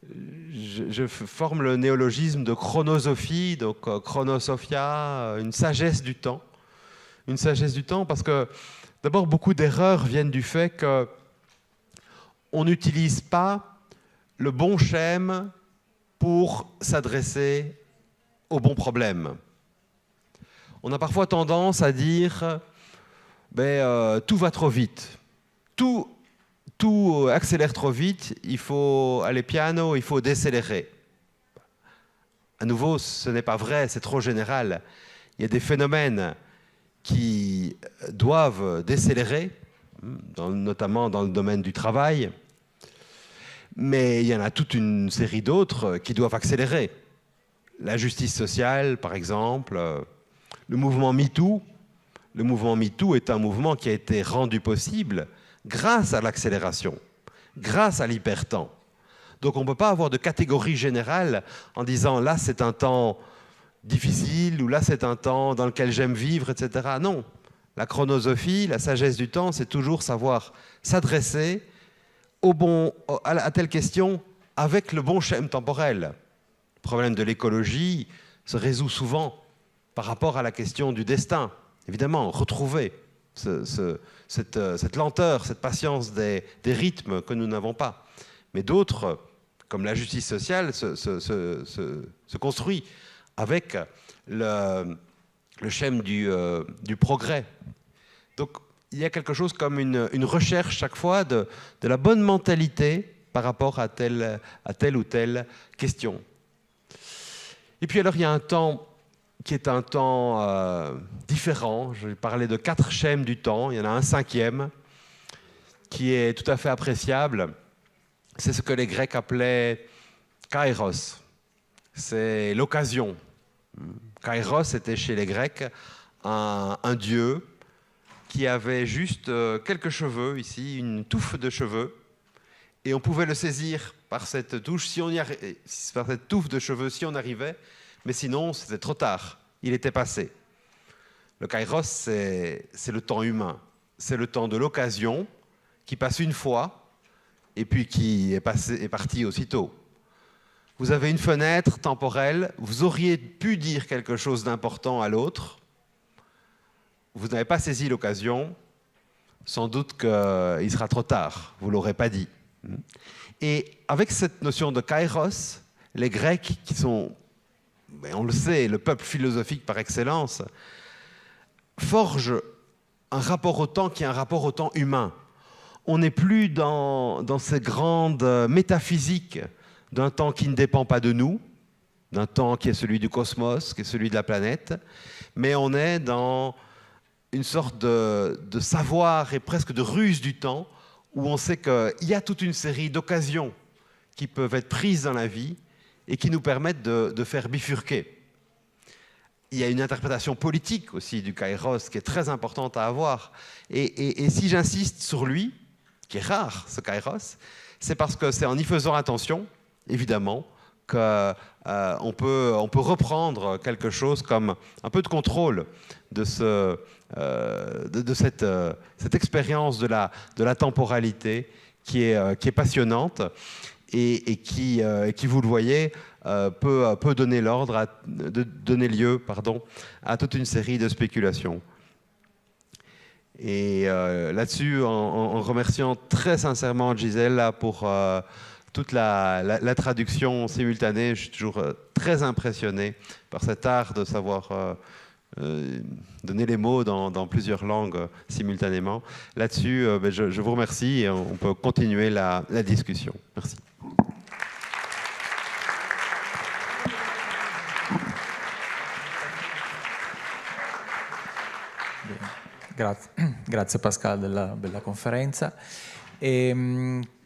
Je forme le néologisme de chronosophie, donc chronosophia, une sagesse du temps. Une sagesse du temps parce que, d'abord, beaucoup d'erreurs viennent du fait qu'on n'utilise pas le bon schème pour s'adresser au bon problème. On a parfois tendance à dire tout va trop vite, tout accélère trop vite, il faut aller piano, il faut décélérer. À nouveau, ce n'est pas vrai, c'est trop général. Il y a des phénomènes qui doivent décélérer, notamment dans le domaine du travail, mais il y en a toute une série d'autres qui doivent accélérer. La justice sociale, par exemple, le mouvement MeToo. Le mouvement MeToo est un mouvement qui a été rendu possible grâce à l'accélération, grâce à l'hypertemps. Donc on ne peut pas avoir de catégorie générale en disant là c'est un temps difficile ou là c'est un temps dans lequel j'aime vivre, etc. Non, la chronosophie, la sagesse du temps, c'est toujours savoir s'adresser à telle question avec le bon schème temporel. Le problème de l'écologie se résout souvent par rapport à la question du destin. Évidemment, retrouver cette lenteur, cette patience des rythmes que nous n'avons pas. Mais d'autres comme la justice sociale se construit avec le schème du progrès. Donc il y a quelque chose comme une recherche chaque fois de la bonne mentalité par rapport à telle ou telle question. Et puis alors il y a un temps qui est un temps différent. Je vais parler de 4 schèmes du temps. Il y en a un 5e qui est tout à fait appréciable. C'est ce que les Grecs appelaient kairos. C'est l'occasion. Kairos était chez les Grecs un dieu qui avait juste quelques cheveux, ici, une touffe de cheveux, et on pouvait le saisir par cette touffe de cheveux si on arrivait, mais sinon c'était trop tard, il était passé. Le kairos, c'est le temps humain, c'est le temps de l'occasion qui passe une fois et puis qui est parti aussitôt. Vous avez une fenêtre temporelle, vous auriez pu dire quelque chose d'important à l'autre, vous n'avez pas saisi l'occasion, sans doute qu'il sera trop tard, vous ne l'aurez pas dit. Et avec cette notion de kairos, les Grecs, qui sont, on le sait, le peuple philosophique par excellence, forgent un rapport au temps qui est un rapport au temps humain. On n'est plus dans ces grandes métaphysiques d'un temps qui ne dépend pas de nous, d'un temps qui est celui du cosmos, qui est celui de la planète, mais on est dans une sorte de savoir et presque de ruse du temps, où on sait qu'il y a toute une série d'occasions qui peuvent être prises dans la vie et qui nous permettent de faire bifurquer. Il y a une interprétation politique aussi du kairos qui est très importante à avoir. Et si j'insiste sur lui, qui est rare, ce kairos, c'est parce que c'est en y faisant attention, évidemment, qu'on peut reprendre quelque chose comme un peu de contrôle de cette expérience de la temporalité qui est passionnante et qui, vous le voyez, peut donner lieu à toute une série de spéculations. Et là-dessus, en remerciant très sincèrement Gisèle pour toute la traduction simultanée, je suis toujours très impressionné par cet art de savoir donner les mots dans plusieurs langues simultanément. Là-dessus, je vous remercie et on peut continuer la discussion. Merci. Grazie Pascal della conferenza.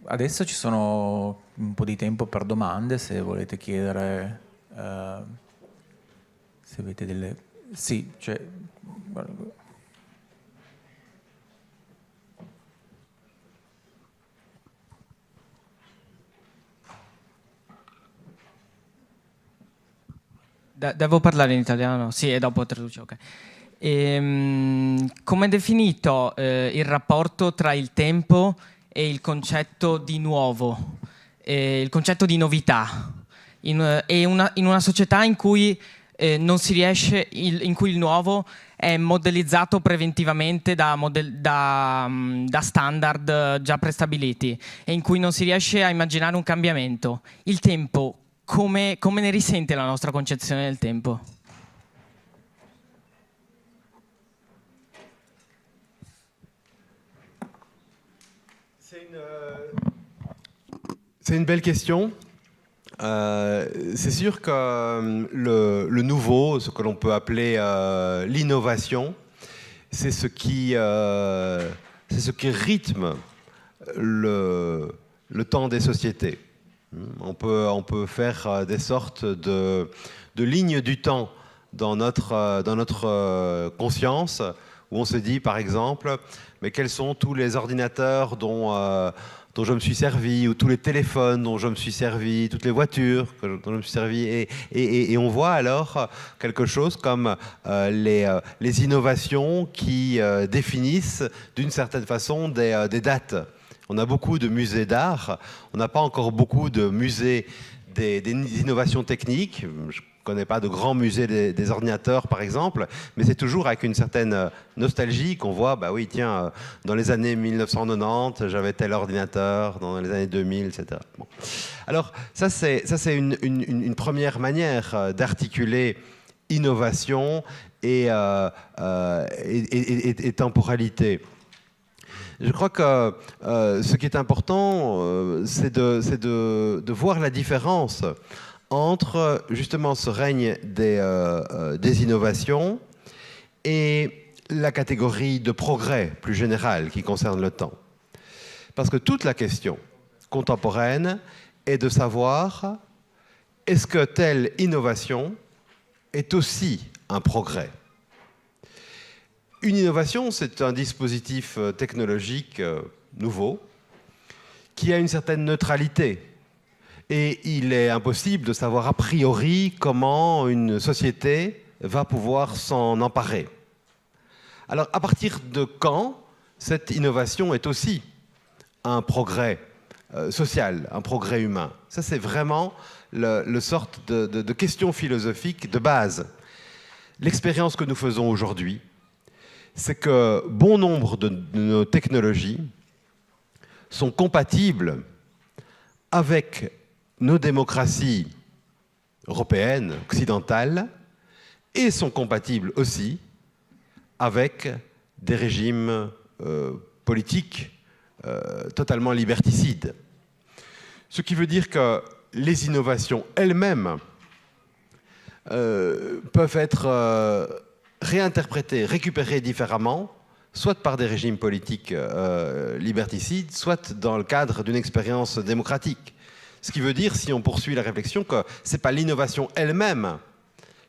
Adesso ci sono un po' di tempo per domande, se volete chiedere, se avete delle... Sì, cioè... Devo parlare in italiano? Sì, e dopo traduco, ok. Come è definito il rapporto tra il tempo e il concetto di nuovo, il concetto di novità, in una società in cui non si riesce, in cui il nuovo è modellizzato preventivamente da standard già prestabiliti e in cui non si riesce a immaginare un cambiamento? Il tempo, come ne risente la nostra concezione del tempo? C'est une belle question. C'est sûr que le nouveau, ce que l'on peut appeler l'innovation, c'est ce qui rythme le temps des sociétés. On peut faire des sortes de lignes du temps dans notre conscience, où on se dit, par exemple, mais quels sont tous les ordinateurs dont je me suis servi, ou tous les téléphones dont je me suis servi, toutes les voitures dont je me suis servi. Et on voit alors quelque chose comme les innovations qui définissent d'une certaine façon des dates. On a beaucoup de musées d'art, on n'a pas encore beaucoup de musées des innovations techniques. Je connais pas de grands musées des ordinateurs, par exemple, mais c'est toujours avec une certaine nostalgie qu'on voit, bah oui, tiens, dans les années 1990, j'avais tel ordinateur, dans les années 2000, etc. Bon. Alors, ça, c'est une première manière d'articuler innovation et temporalité. Je crois que ce qui est important, c'est de voir la différence entre justement ce règne des innovations et la catégorie de progrès plus générale qui concerne le temps. Parce que toute la question contemporaine est de savoir est-ce que telle innovation est aussi un progrès. Une innovation, c'est un dispositif technologique nouveau qui a une certaine neutralité. Et il est impossible de savoir a priori comment une société va pouvoir s'en emparer. Alors, à partir de quand cette innovation est aussi un progrès social, un progrès humain? Ça, c'est vraiment le sorte de question philosophique de base. L'expérience que nous faisons aujourd'hui, c'est que bon nombre de nos technologies sont compatibles avec nos démocraties européennes, occidentales, et sont compatibles aussi avec des régimes politiques totalement liberticides. Ce qui veut dire que les innovations elles-mêmes peuvent être réinterprétées, récupérées différemment, soit par des régimes politiques liberticides, soit dans le cadre d'une expérience démocratique. Ce qui veut dire, si on poursuit la réflexion, que ce n'est pas l'innovation elle-même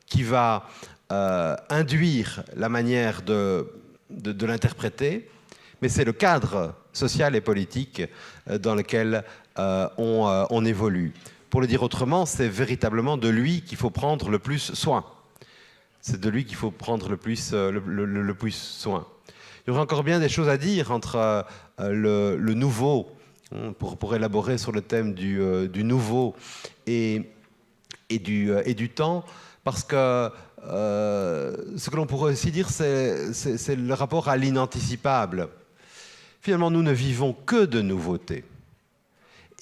qui va induire la manière de l'interpréter, mais c'est le cadre social et politique dans lequel on évolue. Pour le dire autrement, c'est véritablement de lui qu'il faut prendre le plus soin. C'est de lui qu'il faut prendre le plus soin. Il y aura encore bien des choses à dire entre le nouveau, pour élaborer sur le thème du nouveau et du temps, parce que ce que l'on pourrait aussi dire, c'est le rapport à l'inanticipable. Finalement, nous ne vivons que de nouveautés.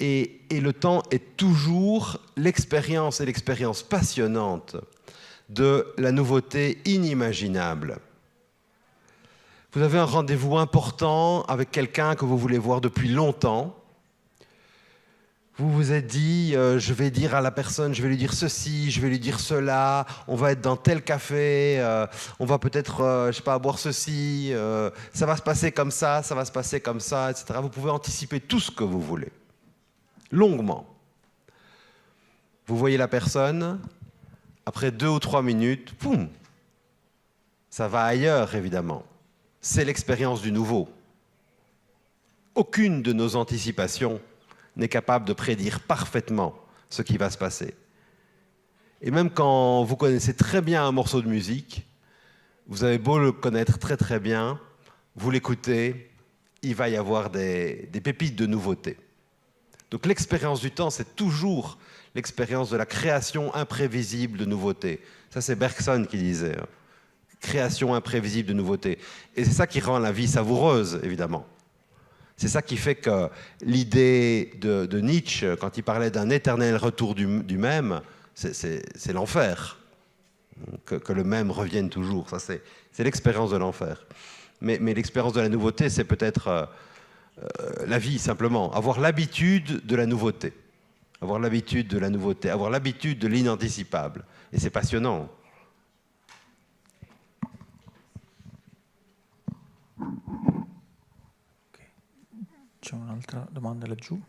Et le temps est toujours l'expérience, et l'expérience passionnante de la nouveauté inimaginable. Vous avez un rendez-vous important avec quelqu'un que vous voulez voir depuis longtemps. Vous vous êtes dit, je vais dire à la personne, je vais lui dire ceci, je vais lui dire cela, on va être dans tel café, on va peut-être, je sais pas, boire ceci, ça va se passer comme ça va se passer comme ça, etc. Vous pouvez anticiper tout ce que vous voulez, longuement. Vous voyez la personne, après 2 ou 3 minutes, poum, ça va ailleurs, évidemment. C'est l'expérience du nouveau. Aucune de nos anticipations n'est capable de prédire parfaitement ce qui va se passer. Et même quand vous connaissez très bien un morceau de musique, vous avez beau le connaître très très bien, vous l'écoutez, il va y avoir des pépites de nouveauté. Donc l'expérience du temps, c'est toujours l'expérience de la création imprévisible de nouveautés. Ça, c'est Bergson qui disait. Création imprévisible de nouveautés. Et c'est ça qui rend la vie savoureuse, évidemment. C'est ça qui fait que l'idée de Nietzsche, quand il parlait d'un éternel retour du même, c'est l'enfer. Que le même revienne toujours. Ça, c'est l'expérience de l'enfer. Mais l'expérience de la nouveauté, c'est peut-être la vie, simplement. Avoir l'habitude de la nouveauté. Avoir l'habitude de la nouveauté. Avoir l'habitude de l'inanticipable. Et c'est passionnant. C'è un'altra domanda laggiù.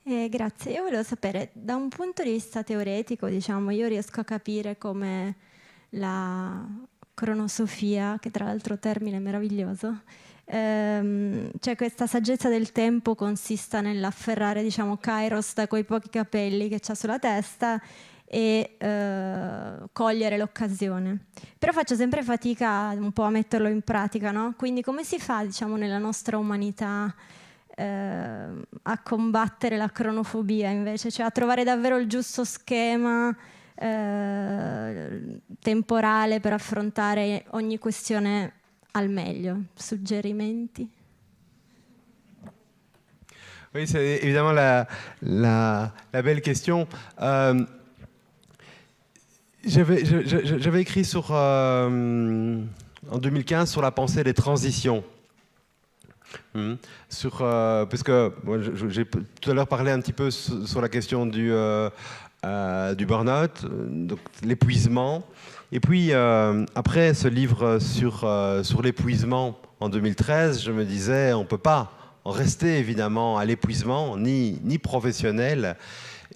Grazie, io volevo sapere, da un punto di vista teoretico, diciamo, io riesco a capire come la cronosofia, che tra l'altro termine meraviglioso, cioè questa saggezza del tempo consista nell'afferrare, diciamo, Kairos da quei pochi capelli che c'ha sulla testa e cogliere l'occasione. Però faccio sempre fatica un po' a metterlo in pratica, no? Quindi come si fa, diciamo, nella nostra umanità a combattere la cronofobia invece, cioè a trovare davvero il giusto schema temporale per affrontare ogni questione al meglio. Suggerimenti? Oui, c'est évidemment la belle question. J'avais écrit en 2015 sur la pensée des transitions. Parce que j'ai tout à l'heure parlé un petit peu sur la question du burn-out, donc l'épuisement. Et puis après ce livre sur l'épuisement en 2013, je me disais on ne peut pas en rester évidemment à l'épuisement, ni professionnel,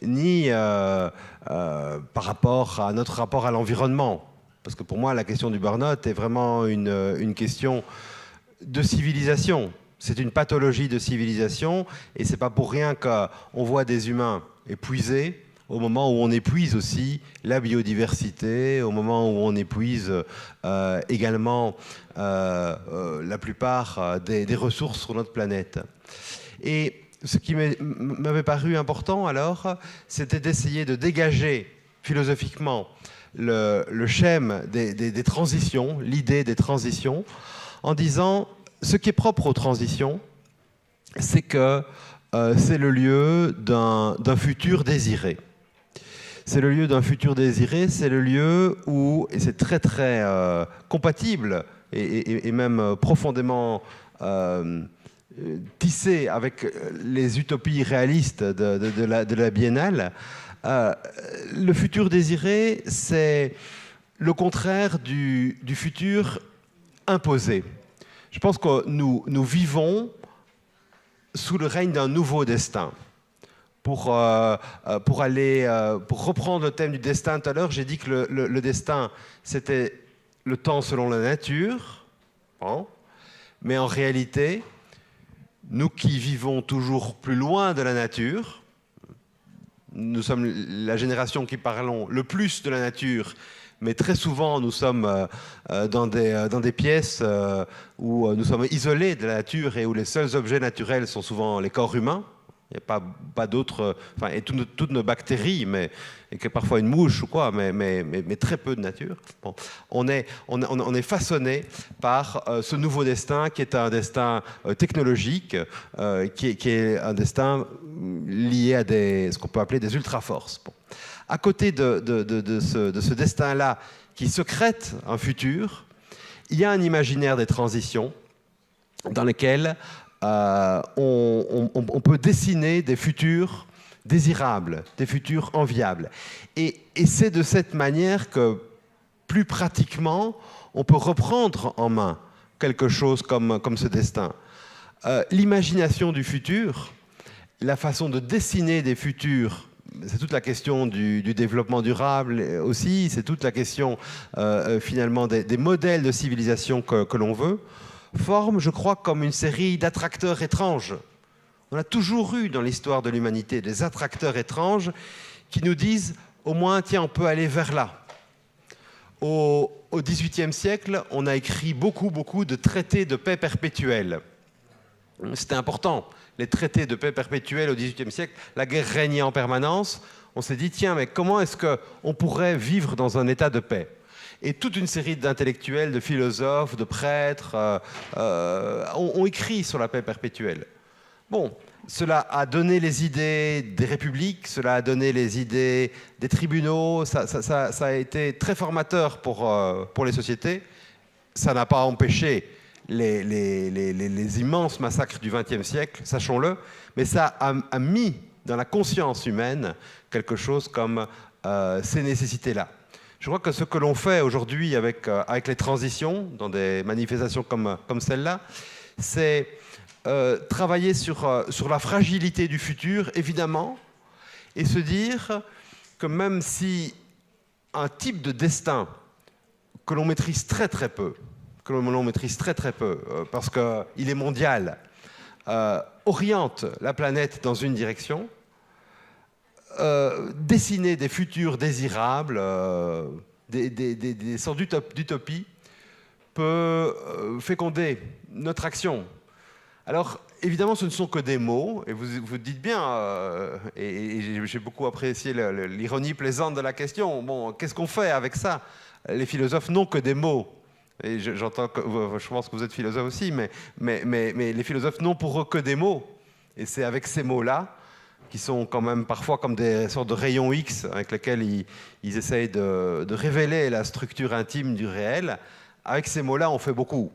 ni par rapport à notre rapport à l'environnement. Parce que pour moi, la question du burn-out est vraiment une question de civilisation. C'est une pathologie de civilisation, et c'est pas pour rien qu'on voit des humains épuisés au moment où on épuise aussi la biodiversité, au moment où on épuise également la plupart des ressources sur notre planète. Et ce qui m'avait paru important alors, c'était d'essayer de dégager philosophiquement le schème des transitions, l'idée des transitions, en disant ce qui est propre aux transitions, c'est que c'est le lieu d'un futur désiré. C'est le lieu d'un futur désiré, c'est le lieu où, et c'est très très compatible et même profondément tissé avec les utopies réalistes de la Biennale, le futur désiré, c'est le contraire du futur imposé. Je pense que nous vivons sous le règne d'un nouveau destin. Pour reprendre le thème du destin tout à l'heure, j'ai dit que le destin, c'était le temps selon la nature. Bon. Mais en réalité, nous qui vivons toujours plus loin de la nature, nous sommes la génération qui parlons le plus de la nature, mais très souvent nous sommes dans des pièces où nous sommes isolés de la nature et où les seuls objets naturels sont souvent les corps humains. Il n'y a pas d'autres, enfin, et toutes nos bactéries, et que parfois une mouche ou quoi, mais très peu de nature. Bon, on est façonné par ce nouveau destin qui est un destin technologique, qui est un destin lié à ce qu'on peut appeler des ultra-forces. Bon. À côté de ce destin-là qui secrète un futur, il y a un imaginaire des transitions dans lesquels on peut dessiner des futurs désirables, des futurs enviables. Et c'est de cette manière que, plus pratiquement, on peut reprendre en main quelque chose comme ce destin. L'imagination du futur, la façon de dessiner des futurs, c'est toute la question du développement durable aussi, c'est toute la question finalement des modèles de civilisation que l'on veut, forme, je crois, comme une série d'attracteurs étranges. On a toujours eu dans l'histoire de l'humanité des attracteurs étranges qui nous disent, au moins, tiens, on peut aller vers là. Au XVIIIe siècle, on a écrit beaucoup de traités de paix perpétuelle. C'était important, les traités de paix perpétuelle au XVIIIe siècle. La guerre régnait en permanence. On s'est dit, tiens, mais comment est-ce qu'on pourrait vivre dans un état de paix ? Et toute une série d'intellectuels, de philosophes, de prêtres ont écrit sur la paix perpétuelle. Bon, cela a donné les idées des républiques, cela a donné les idées des tribunaux, ça a été très formateur pour les sociétés. Ça n'a pas empêché les immenses massacres du XXe siècle, sachons-le, mais ça a mis dans la conscience humaine quelque chose comme ces nécessités-là. Je crois que ce que l'on fait aujourd'hui avec les transitions, dans des manifestations comme celle-là, c'est travailler sur la fragilité du futur, évidemment, et se dire que même si un type de destin que l'on maîtrise très peu, parce qu'il est mondial, oriente la planète dans une direction, dessiner des futurs désirables, des sortes d'utopie, peut féconder notre action. Alors, évidemment, ce ne sont que des mots, et vous dites bien, et j'ai beaucoup apprécié l'ironie plaisante de la question. Bon, qu'est-ce qu'on fait avec ça? Les philosophes n'ont que des mots. Et j'entends que, je pense que vous êtes philosophe aussi, mais les philosophes n'ont pour eux que des mots. Et c'est avec ces mots-là, qui sont quand même parfois comme des sortes de rayons X, avec lesquels ils essayent de révéler la structure intime du réel, avec ces mots-là, on fait beaucoup.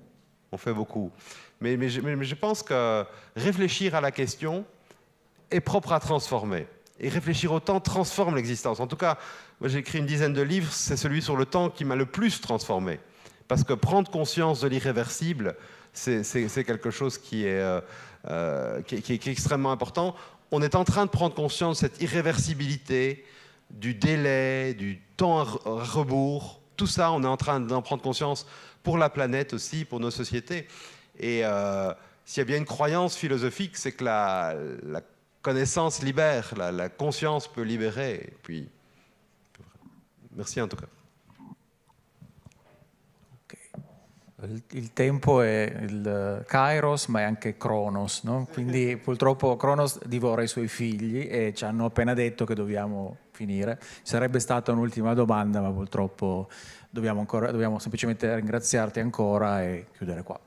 On fait beaucoup. Mais je pense que réfléchir à la question est propre à transformer. Et réfléchir au temps transforme l'existence. En tout cas, moi j'ai écrit une dizaine de livres, c'est celui sur le temps qui m'a le plus transformé. Parce que prendre conscience de l'irréversible, c'est quelque chose qui est extrêmement important. On est en train de prendre conscience de cette irréversibilité, du délai, du temps à rebours. Tout ça, on est en train d'en prendre conscience pour la planète aussi, pour nos sociétés. Et s'il y a bien une croyance philosophique, c'est que la connaissance libère, la conscience peut libérer. Et puis, merci en tout cas. Il tempo è il Kairos, ma è anche Cronos, no? Quindi purtroppo Cronos divora i suoi figli e ci hanno appena detto che dobbiamo finire. Sarebbe stata un'ultima domanda, ma purtroppo dobbiamo semplicemente ringraziarti ancora e chiudere qua.